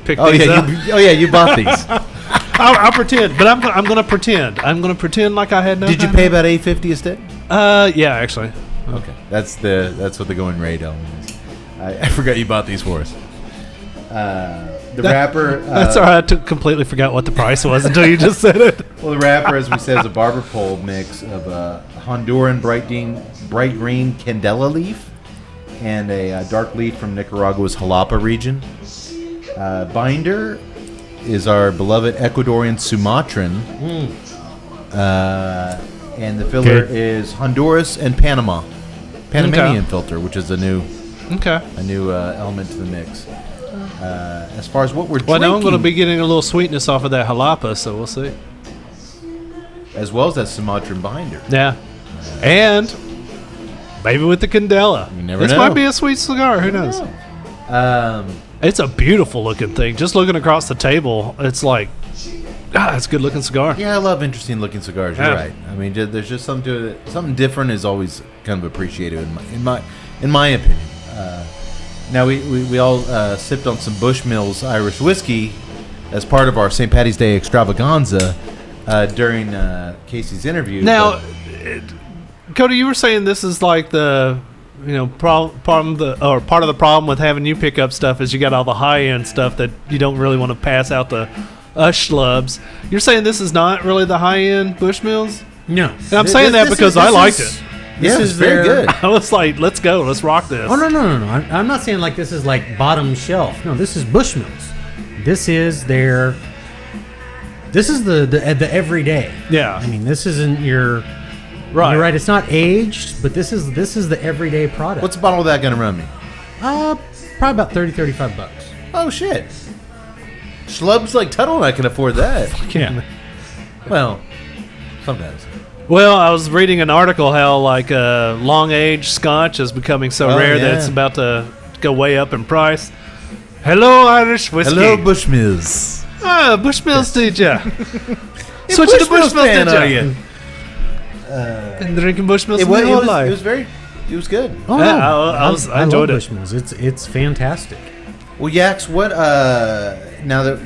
picked these up. You bought these. I'll pretend, but I'm going to pretend. I'm going to pretend like I had no. Did you pay about $8.50 a stick? Yeah, actually. Okay, that's what the going rate is. I forgot you bought these for us. The wrapper. That's all right. I completely forgot what the price was until you just said it. Well, the wrapper, as we said, is a barber pole mix of a Honduran bright green candela leaf and a dark leaf from Nicaragua's Jalapa region. Binder is our beloved Ecuadorian Sumatran. And the filler is Honduras and Panamanian filter, which is a new element to the mix. As far as what we're drinking, well, now I'm going to be getting a little sweetness off of that jalapa, so we'll see. As well as that Sumatran binder. Yeah, and maybe with the candela. You never this know. might be a sweet cigar. Who knows? It's a beautiful looking thing. Just looking across the table, it's like, it's a good looking cigar. Yeah, I love interesting looking cigars. You're right. I mean, there's just something to it. Something different is always kind of appreciated in my opinion. Now we all sipped on some Bushmills Irish whiskey as part of our St. Patty's Day extravaganza during Casey's interview. Now, Cody, you were saying this is like the part of the problem with having you pick up stuff is you got all the high end stuff that you don't really want to pass out to us schlubs. You're saying this is not really the high end Bushmills? No, and I'm saying that because I liked it. This is very good. I was like, let's go, let's rock this. Oh no! I'm not saying like this is like bottom shelf. No, this is Bushmills. This is the everyday. Yeah. I mean, this isn't your. Right. You're right. It's not aged, but this is the everyday product. What's a bottle of that going to run me? Probably about $35. Oh shit! Schlubs like Tuttle and I can afford that. Yeah. Well, sometimes. Well, I was reading an article how like long aged Scotch is becoming so rare that it's about to go way up in price. Hello, Irish whiskey. Hello, Bushmills. Bushmills, did ya? Switch to Bushmills, did ya? Been drinking Bushmills my whole life. It was good. Oh, yeah, no. I enjoyed love it. Bushmills. It's fantastic. Well, Yax, what? Now that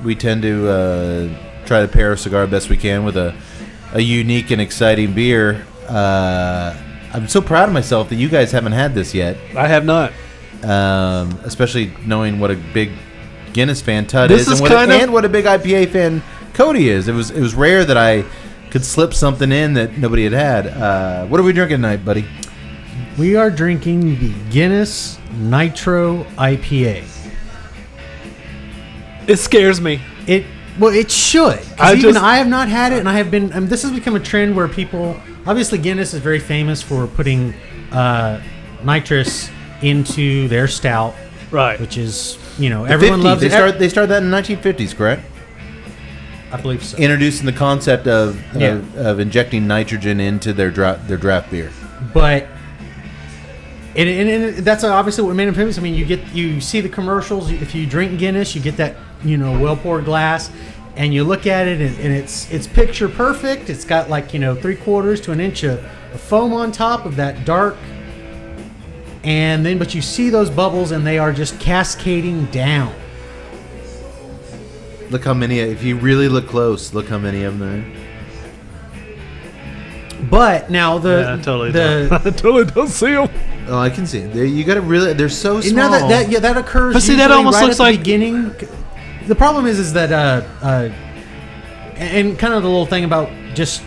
we tend to try to pair a cigar best we can with a unique and exciting beer. I'm so proud of myself that you guys haven't had this yet. I have not. Especially knowing what a big Guinness fan Tut This is, is and what a big IPA fan Cody is. It was rare that I could slip something in that nobody had. What are we drinking tonight, buddy? We are drinking the Guinness Nitro IPA. It scares me. It should. 'Cause I have not had it, and I have been. This has become a trend where people. Obviously, Guinness is very famous for putting nitrous into their stout, Right. which is everyone 50s. loves it. They started that in the 1950s, correct? I believe so. Introducing the concept of injecting nitrogen into their draft beer. But and that's obviously what made them famous. I mean, you see the commercials. If you drink Guinness, you get that well poured glass, and you look at it, and it's picture perfect. It's got 3/4 to an inch of foam on top of that dark, but you see those bubbles, and they are just cascading down. Look how many. If you really look close, look how many of them there are. I But now totally don't see them. Oh, I can see it. You got to really. They're so small. Now that occurs. But see, that usually almost right looks at the like- beginning. The problem is that and kind of the little thing about just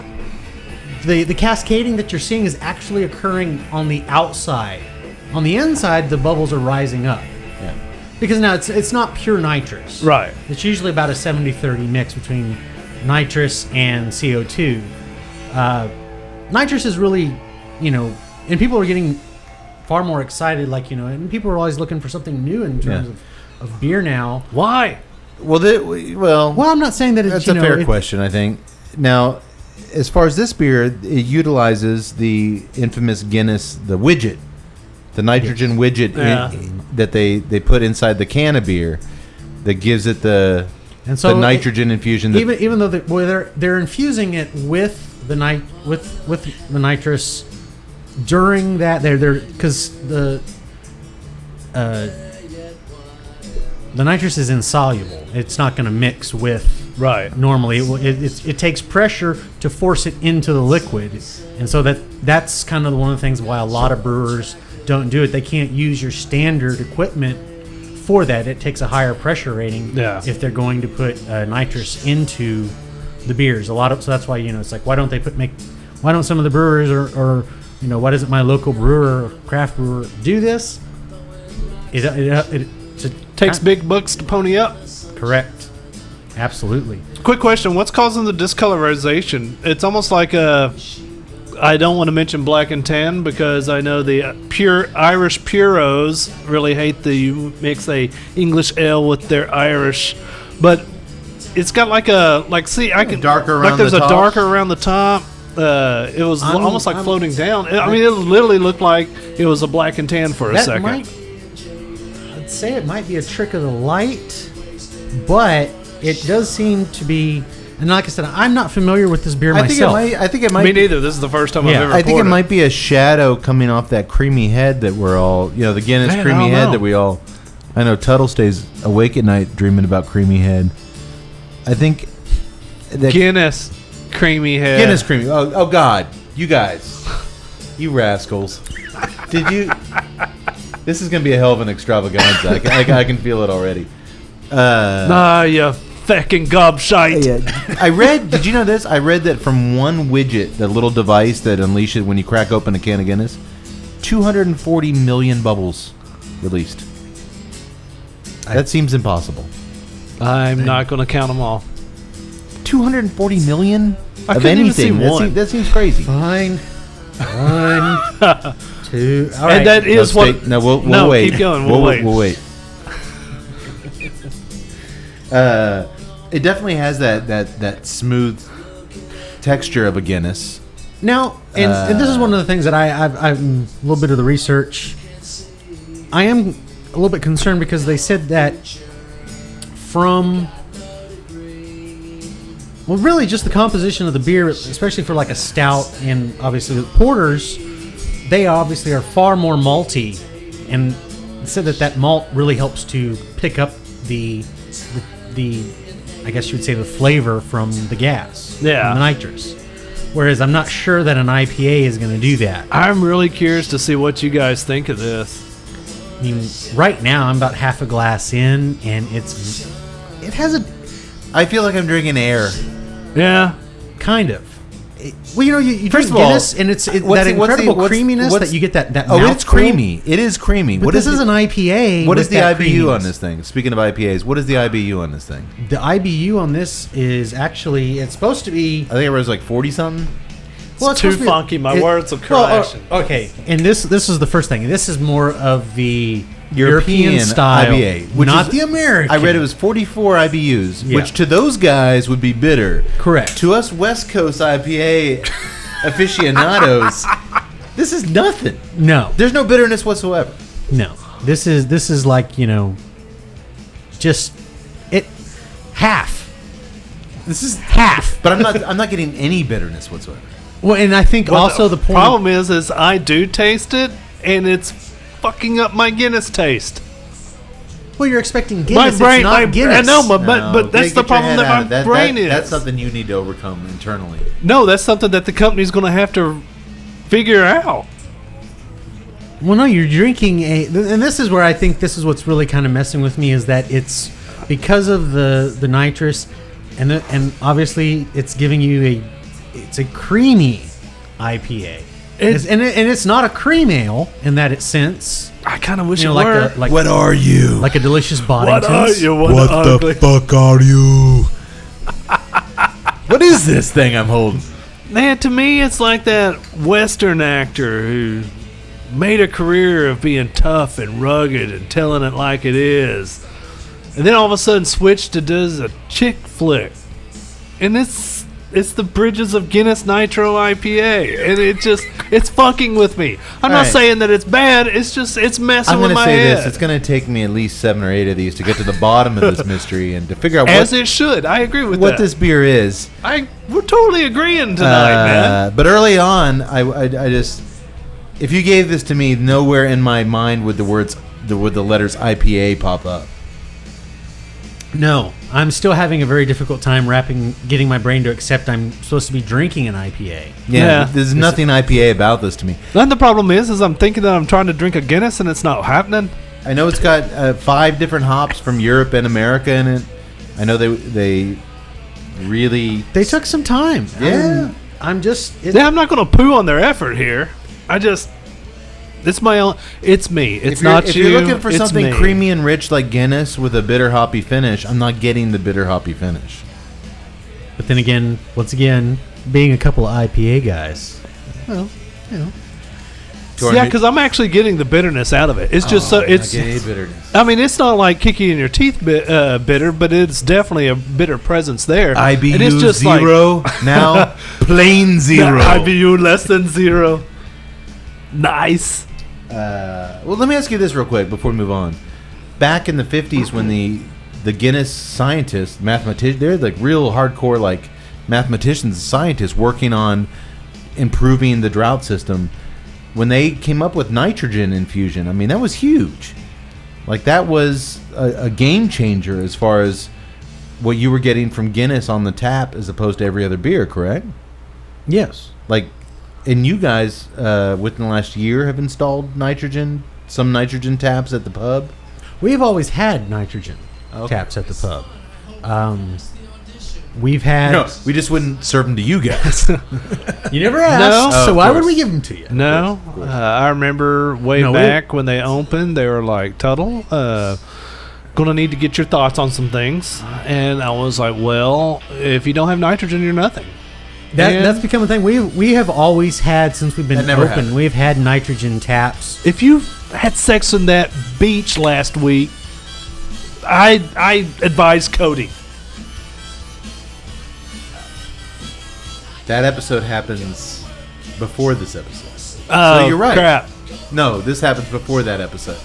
the cascading that you're seeing is actually occurring on the outside. On the inside, the bubbles are rising up. Yeah. Because now it's not pure nitrous. Right. It's usually about a 70-30 mix between nitrous and CO2. Nitrous is really, and people are getting far more excited, and people are always looking for something new in terms of beer now. Why? Well, I'm not saying that it's that's a fair question, I think. Now, as far as this beer, it utilizes the infamous Guinness, the widget, the nitrogen widget that they put inside the can of beer that gives it the nitrogen infusion. Even though they're infusing it with the nitrous during that because the nitrous is insoluble. It's not going to mix with normally. It takes pressure to force it into the liquid, and so that's kind of one of the things why a lot of brewers don't do it. They can't use your standard equipment for that. It takes a higher pressure rating if they're going to put nitrous into the beers. So that's why it's like, why don't some of the brewers or why doesn't my local brewer or craft brewer do this? It Takes big bucks to pony up. Correct. Absolutely. Quick question: what's causing the discolorization? It's almost like I don't want to mention black and tan because I know the pure Irish puros really hate the mix a English ale with their Irish, but it's got darker around there's the a top. darker around the top. It was almost like floating down. I mean, it literally looked like it was a black and tan for a second. I'd say it might be a trick of the light, but it does seem to be. And like I said, I'm not familiar with this beer myself. I think it might. Me neither. This is the first time I've ever. I think it poured might be a shadow coming off that creamy head that we're all, the Guinness creamy head that we all. I know Tuttle stays awake at night dreaming about creamy head. I think that Guinness creamy head. Guinness creamy. Oh God, you guys, you rascals! Did you? This is gonna be a hell of an extravaganza. I can feel it already. You feckin' gobshite. Yeah. I read. Did you know this? I read that from one widget, the little device that unleashes when you crack open a can of Guinness, 240 million bubbles released. That seems impossible. I'm not going to count them all. 240 million I of couldn't even anything. see one. That seems crazy. Fine. 1, 2. All right. And that is what. We'll wait. Keep going. We'll wait. We'll wait. It definitely has that smooth texture of a Guinness. Now, and this is one of the things that I've a little bit of the research. I am a little bit concerned because they said that really just the composition of the beer, especially for like a stout and obviously the porters, they obviously are far more malty, and said that malt really helps to pick up the I guess you would say the flavor from the gas, from the nitrous. Whereas I'm not sure that an IPA is going to do that. I'm really curious to see what you guys think of this. mean, right now I'm about half a glass in, and it has a I feel like I'm drinking air. Yeah. kind of. Well, you First drink of all, Guinness, and it's what's that incredible what's- creaminess what's- that you get. That Oh, mouthful. it's creamy. It is creamy. But this is an IPA. What with is the that IBU on creaminess. this thing? Speaking of IPAs, what is the IBU on this thing? The IBU on this is actually it's supposed to be. I think it was like 40 something. It's too funky. My words will crash. Okay, and this is the first thing. This is more of the European style IBA, which not is- the American. I read it was 44 IBUs, Yeah. which to those guys would be bitter. Correct. To us West Coast IPA aficionados, this is nothing. No, There's no bitterness whatsoever. no. This is like just it half. This is Half. But I'm not getting any bitterness whatsoever. Well, and I think Well, also the point. problem is I do taste it, and it's fucking up my Guinness taste. Well, you're expecting My Guinness. brain, it's not Guinness. I know, but No, that's get the your problem head that out my of that. brain is. That's something you need to overcome internally. No, that's something that the company's going to have to figure out. Well, no, you're drinking and this is where I think this is what's really kind of messing with me is that it's because of the nitrous, and obviously it's giving you it's a creamy IPA, and it's not a cream ale in that sense. I kind of wish it Like were. What are you? like a delicious What are Boddington's. you? What ugly. fuck are you? What is this thing I'm holding? Man, to me, it's like that Western actor who made a career of being tough and rugged and telling it like it is, and then all of a sudden switched to does a chick flick, and it's the Bridges of Guinness Nitro IPA, and it's fucking with me. I'm not All right. saying that it's bad. It's just it's messing I'm with going to my say head. this. It's going to take me at least 7 or 8 of these to get to the bottom of this mystery and to figure out As it should. I agree with what that. this beer is. We're totally agreeing tonight, man. But early on, I just, if you gave this to me, nowhere in my mind would the letters IPA pop up. No, I'm still having a very difficult time getting my brain to accept I'm supposed to be drinking an IPA. Yeah. There's nothing IPA about this to me. Then the problem is I'm thinking that I'm trying to drink a Guinness and it's not happening. I know it's got 5 different hops from Europe and America in it. I know they really. They took some time. Yeah. I'm just. Yeah, I'm not going to poo on their effort here. It's my own. It's me. It's not if you. you're looking for it's something me. creamy and rich like Guinness with a bitter hoppy finish, I'm not getting the bitter hoppy finish. But then again, once again, being a couple of IPA guys, well, Yeah, because I'm actually getting the bitterness out of it. It's just so it's. bitterness. I mean, it's not like kicking in your teeth bitter, but it's definitely a bitter presence there. IBU and it's just zero now, plain zero. IBU less than 0. Nice. Well, let me ask you this real quick before we move on. Back in the 50s, when the Guinness scientists, mathematicians, they're like real hardcore like mathematicians, scientists working on improving the drought system. When they came up with nitrogen infusion, I mean, that was huge. Like, that was a game changer as far as what you were getting from Guinness on the tap as opposed to every other beer, correct? yes. Like, and you guys, within the last year, have installed some nitrogen taps at the pub? We've always had nitrogen taps at the pub. We've had. No, we just wouldn't serve them to you guys. You never asked, No. so Of why would course. we give them to you? No, I remember way No, back when they opened, they were like, Tuttle, gonna need to get your thoughts on some things. And I was like, well, if you don't have nitrogen, you're nothing. And That's become a thing. We have always had since we've been That never open. happened. We've had nitrogen taps. if you had sex on that beach last week, I advise coding. That episode happens before this episode. Oh, you're right. Crap. No, this happens before that episode.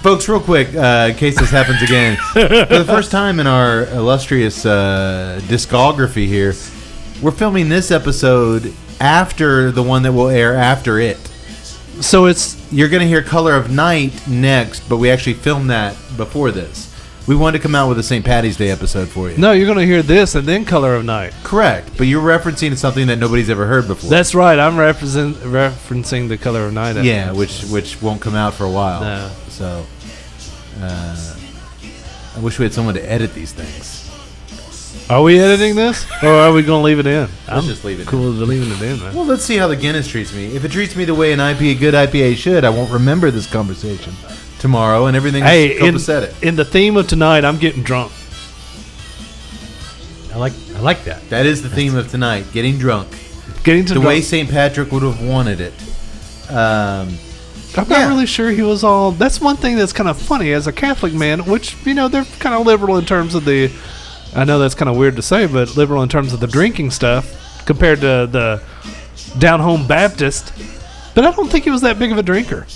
Folks, real quick, in case this happens again, for the first time in our illustrious discography here, we're filming this episode after the one that will air after it. So it's You're going to hear Color of Night next, but we actually filmed that before this. We wanted to come out with a St. Patty's Day episode for you. no, you're gonna hear this and then Color of Night. Correct, but you're referencing something that nobody's ever heard before. That's right. I'm referencing the Color of Night. yeah, which won't come out for a while. No. So, I wish we had someone to edit these things. Are we editing this, or are we gonna leave it in? Let's just leave it cool to leaving it in, man. Well, let's see how the Guinness treats me. If it treats me the way a good IPA should, I won't remember this conversation tomorrow, and everything is copacetic. In the theme of tonight, I'm getting drunk. I like that. That is the theme of tonight: getting drunk. Getting to The drunk. way St. Patrick would have wanted it. I'm not really sure he was all. That's one thing that's kind of funny as a Catholic man, which, you know, they're kind of liberal in terms of the. I know that's kind of weird to say, but liberal in terms of the drinking stuff compared to the down home Baptist. But I don't think he was that big of a drinker.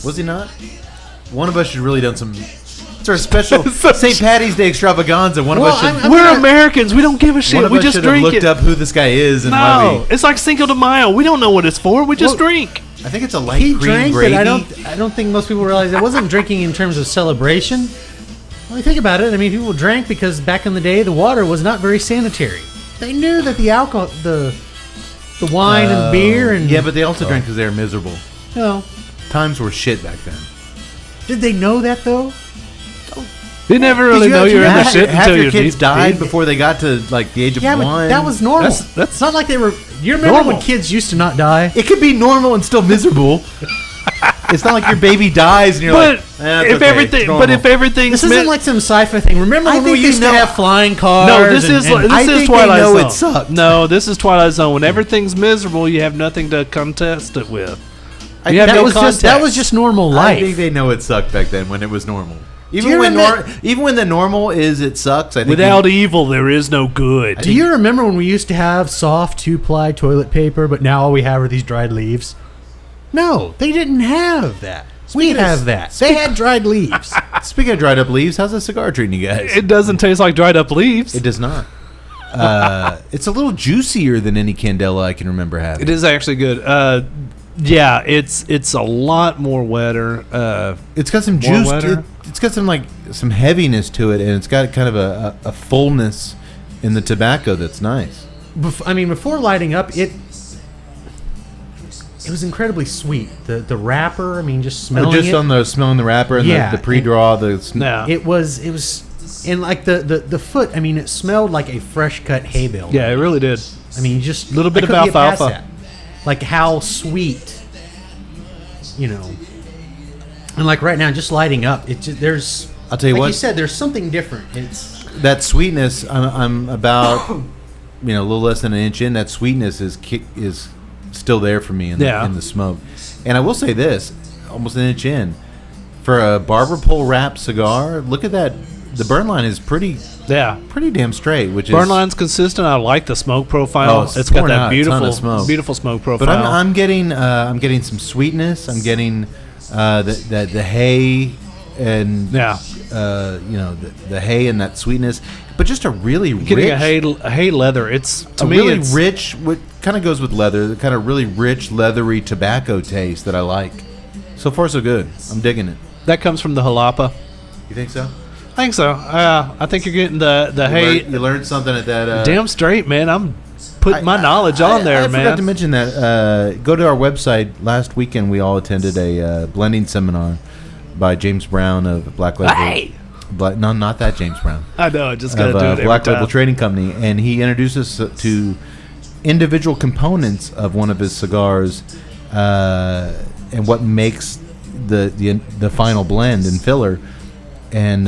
Was he not? One of us should really done some. It's our special St. Patty's Day extravaganza. One of us should. We're Americans. We don't give a shit. One of We us just should have drink looked it. up who this guy is and why No, it's like Cinco de Mayo. We don't know what it's for. We just drink. I think it's a light He green drank, gravy. but I don't think most people realize it wasn't drinking in terms of celebration. Well, you think about it. I mean, people drank because back in the day, the water was not very sanitary. They knew that the alcohol, the wine and beer, and Yeah, but they also drank because they were miserable. no. Times were shit back then. Did they know that though? You never really know you're in the shit half until your you're kids deep. died before they got to like the age of Yeah, but one. that was normal. That's not like they were. You remember normal. when kids used to not die? It could be normal and still miserable. It's not like your baby dies and you're But like, "Eh, it's if okay, everything, it's but normal." if everything's This isn't like some sci-fi thing. Remember I when we think they used to know- have flying cars? no, this and- is and- I this is think they Twilight know Zone. it sucked. No, this is Twilight Zone. When everything's miserable, you have nothing to contest it with. You have that no was just context. normal I life. think they know it sucked back then when it was normal. you Even when the normal is it sucks. I think Without evil, there is no good. Do you remember when we used to have soft 2-ply toilet paper, but now all we have are these dried leaves? No, they didn't have that. We Speaking of- have that. They had dried leaves. Speaking of dried up leaves, how's a cigar treating you guys? It doesn't taste like dried up leaves. It does not. It's a little juicier than any Candela I can remember having. It is actually good. Yeah, it's a lot more wetter. It's got some More juice. wetter? It's got some heaviness to it, and it's got kind of a fullness in the tobacco that's nice. Before lighting up, it was incredibly sweet. The wrapper, just smelling Just it. on the smelling the wrapper and Yeah, the pre-draw. Yeah. It was, and like the foot. It smelled like a fresh cut hay bale. Yeah, it really did. You just Little bit I of couldn't get past alfalfa. that. Like how sweet, and like right now, just lighting up. It just, there's. I'll tell you like what. you said, there's something different. It's That sweetness, I'm about a little less than an inch in. That sweetness is still there for me in the smoke. And I will say this, almost an inch in, for a barber pole wrap cigar. Look at that. The burn line is pretty damn straight. Which Burn is line's consistent. I like the smoke profile. Oh, it's it's got pouring that out a ton of smoke. beautiful smoke profile. But I'm getting some sweetness. I'm getting the hay and the hay and that sweetness. But just a really getting rich, a hay leather. It's to a me really it's rich. What kind of goes with leather? The kind of really rich, leathery tobacco taste that I like. So far, so good. I'm digging it. that comes from the jalapa. You think so? I think so. I think you're getting the hay. You learned something at that. Damn straight, man. I'm putting my knowledge on there, I man. forgot to mention that. Go to our website. Last weekend, we all attended a blending seminar by James Brown of Black Label. Hey! No, not that James Brown. I know. I just gotta Of do it every Black time. Label Trading Company, and he introduced us to individual components of one of his cigars, and what makes the final blend and filler. And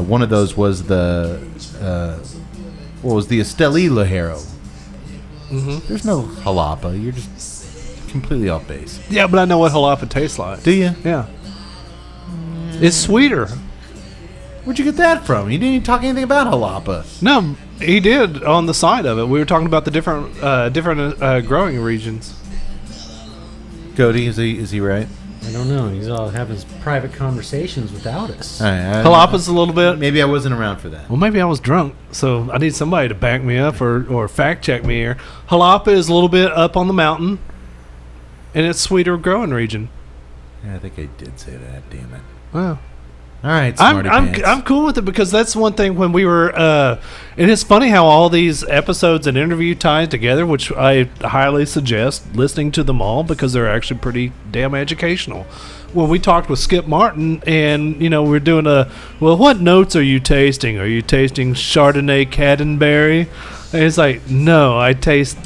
one of those was the Esteli Ligero. Mm-hmm. There's no jalapa. You're just completely off base. Yeah, but I know what jalapa tastes like. Do you? Yeah. It's sweeter. Where'd you get that from? You didn't even talk anything about jalapa. No, he did on the side of it. We were talking about the different growing regions. Cody, is he right? I don't know. He's all having his private conversations without us. All right, Jalapa's a little bit. Maybe I wasn't around for that. Well, maybe I was drunk, so I need somebody to back me up or fact check me here. Jalapa is a little bit up on the mountain, and it's sweeter growing region. Yeah, I think I did say that. Damn it. Wow. All right, smarty pants. I'm cool with it because that's one thing when we were and it's funny how all these episodes and interview tie together, which I highly suggest listening to them all because they're actually pretty damn educational. when we talked with Skip Martin, and we're doing what notes are you tasting? Are you tasting Chardonnay Caddenberry? And it's like, no, I taste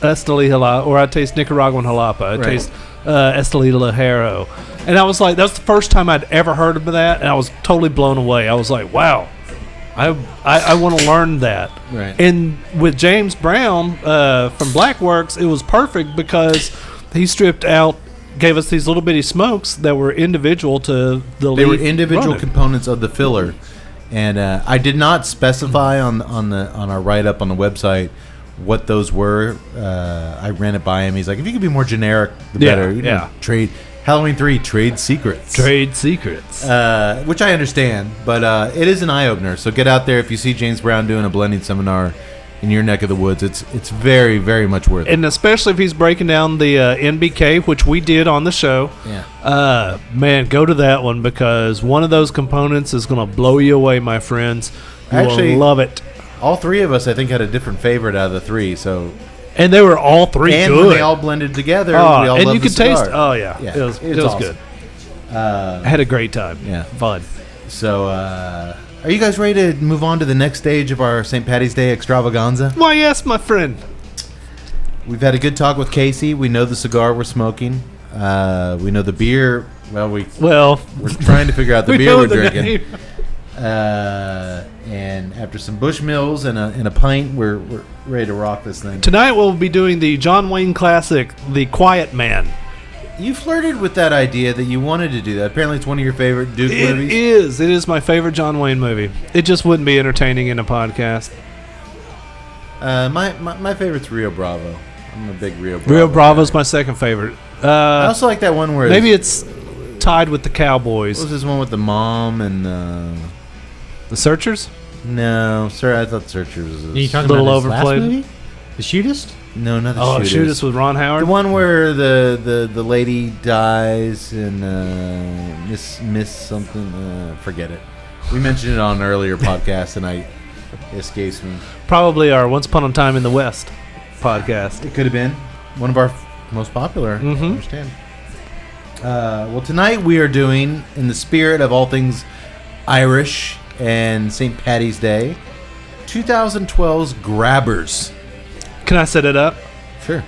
Esteli Jalapa, or I taste Nicaraguan Jalapa. I taste Esteli Ligero. And I was like, that's the first time I'd ever heard of that, and I was totally blown away. I was like, wow, I want to learn that. Right. And with James Brown from Blackworks, it was perfect because he stripped out, gave us these little bitty smokes that were individual to the leaf. They were individual running. components of the filler, and I did not specify on our write up on the website what those were. I ran it by him. He's like, if you could be more generic, the better. Trade Halloween 3 trade secrets. Which I understand, but it is an eye opener. So get out there if you see James Brown doing a blending seminar in your neck of the woods. It's very, very much worth it. And especially if he's breaking down the NBK, which we did on the show. Yeah. Man, go to that one because one of those components is going to blow you away, my friends. You Actually, will love it. All three of us, I think, had a different favorite out of the three. So. And they were all three and good. when they all blended together, we all and loved you could the cigar. taste. Oh yeah, it was awesome. good. I had a great time. Yeah, fun. So, are you guys ready to move on to the next stage of our St. Patty's Day extravaganza? Why, yes, my friend. We've had a good talk with Casey. We know the cigar we're smoking. We know the beer. Well, we're trying to figure out the beer we're drinking. And after some Bushmills and a pint, we're ready to rock this thing. Tonight we'll be doing the John Wayne classic, The Quiet Man. You flirted with that idea that you wanted to do that. Apparently it's one of your favorite Duke movies. It is my favorite John Wayne movie. It just wouldn't be entertaining in a podcast. My favorite's Rio Bravo. I'm a big Rio Bravo. Rio Bravo's my second favorite. I also like that one where maybe it's tied with The Cowboys. What was this one with the mom and The Searchers? No, sir. I thought Searchers was Are you talking little about his overplayed? last movie? The Shootist? No, not the Shootist. Shootist. With Ron Howard? The one where the lady dies and miss something. Forget it. We mentioned it on an earlier podcast, and it escapes me. Probably our Once Upon a Time in the West podcast. It could have been one of our most popular. Mm-hmm. I understand. Well, tonight we are doing, in the spirit of all things Irish and St. Patty's Day, 2012's Grabbers. Can I set it up? Sure.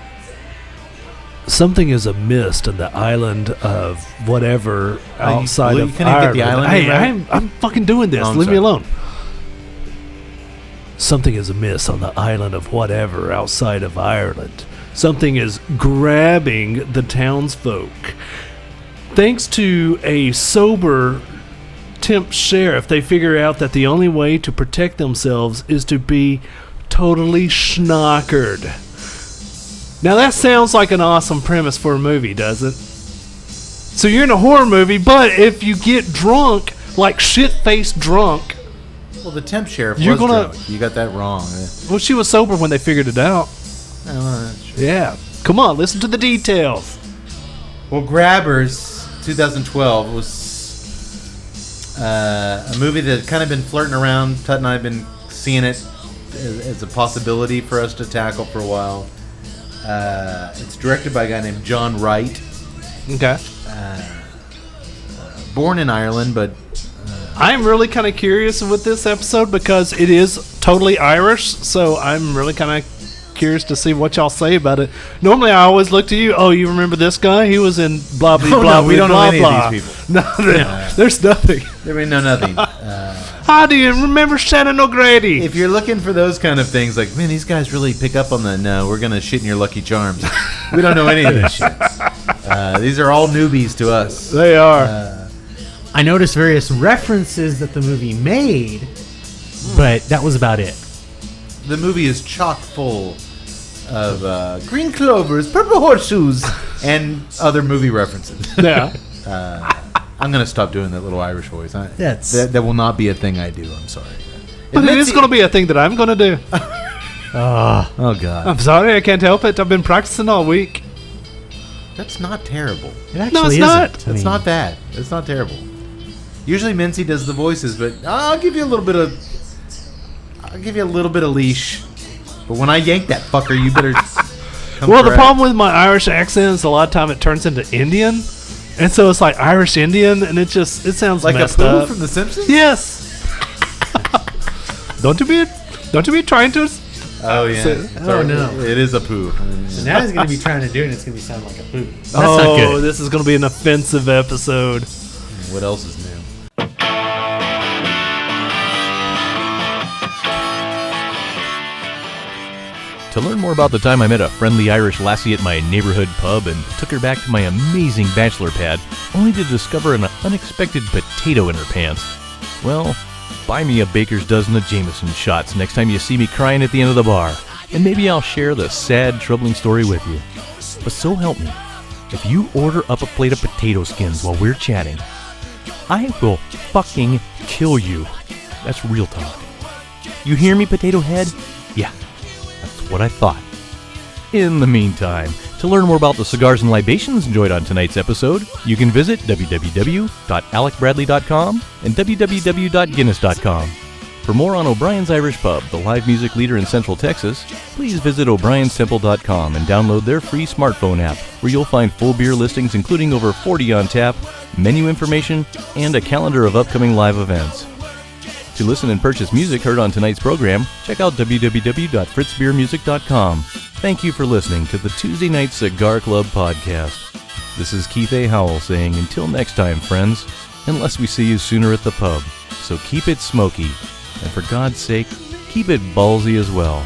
Something is amiss on the island of whatever outside of you couldn't get the Ireland. island Hey, right? I'm fucking doing this. Oh, I'm Leave me sorry. alone. Something is amiss on the island of whatever outside of Ireland. Something is grabbing the townsfolk. Thanks to a sober temp sheriff, they figure out that the only way to protect themselves is to be totally schnockered. Now that sounds like an awesome premise for a movie, does it? So you're in a horror movie, but if you get drunk, like shit-faced drunk. Well, the temp sheriff You're was gonna- drunk. You got that wrong. Well, she was sober when they figured it out. That's true. Yeah. Come on, listen to the details. Well, Grabbers 2012 was a movie that had kind of been flirting around. Tut and I have been seeing it as a possibility for us to tackle for a while. It's directed by a guy named John Wright. Okay. Born in Ireland, but I'm really kind of curious with this episode because it is totally Irish, so I'm really kind of curious to see what y'all say about it. Normally, I always look to you. Oh, you remember this guy? He was in blah blah Oh, blah. no, we don't know blah, any blah. of these people. No, there's nothing. there ain't no nothing. How do you remember Shannon O'Grady? If you're looking for those kind of things, like, man, these guys really pick up on the, no, we're going to shit in your Lucky Charms. We don't know any of this shit. These are all newbies to us. They are. I noticed various references that the movie made, but that was about it. The movie is chock full of green clovers, purple horseshoes, and other movie references. Yeah. I'm going to stop doing that little Irish voice. That's- That will not be a thing I do. I'm sorry. But it is going to be a thing that I'm going to do. Oh, God. I'm sorry, I can't help it. I've been practicing all week. That's not terrible. It actually No, it's isn't. not. It's not bad. It's not terrible. Usually Mincy does the voices, but I'll give you a little bit of leash. But when I yank that fucker, you better come Well, the correct. problem with my Irish accent is a lot of time it turns into Indian. And so it's like Irish Indian, and it sounds Like a messed poo up. from The Simpsons? Yes. Don't you be trying to? Oh, yeah. Oh, no. It is a poo. So now he's going to be trying to do it, and it's going to sound like a poop. That's Oh, not good. this is going to be an offensive episode. What else is new? To learn more about the time I met a friendly Irish lassie at my neighborhood pub and took her back to my amazing bachelor pad, only to discover an unexpected potato in her pants, well, buy me a baker's dozen of Jameson shots next time you see me crying at the end of the bar, and maybe I'll share the sad, troubling story with you. But so help me, if you order up a plate of potato skins while we're chatting, I will fucking kill you. That's real talk. You hear me, potato head? Yeah. That's what I thought. In the meantime, to learn more about the cigars and libations enjoyed on tonight's episode, you can visit www.alecbradley.com and www.guinness.com. For more on O'Brien's Irish Pub, the live music leader in Central Texas, please visit o'brienstemple.com and download their free smartphone app, where you'll find full beer listings including over 40 on tap, menu information, and a calendar of upcoming live events. To listen and purchase music heard on tonight's program, check out www.fritzbeermusic.com. Thank you for listening to the Tuesday Night Cigar Club podcast. This is Keith A. Howell saying until next time, friends, unless we see you sooner at the pub. So keep it smoky, and for God's sake, keep it ballsy as well.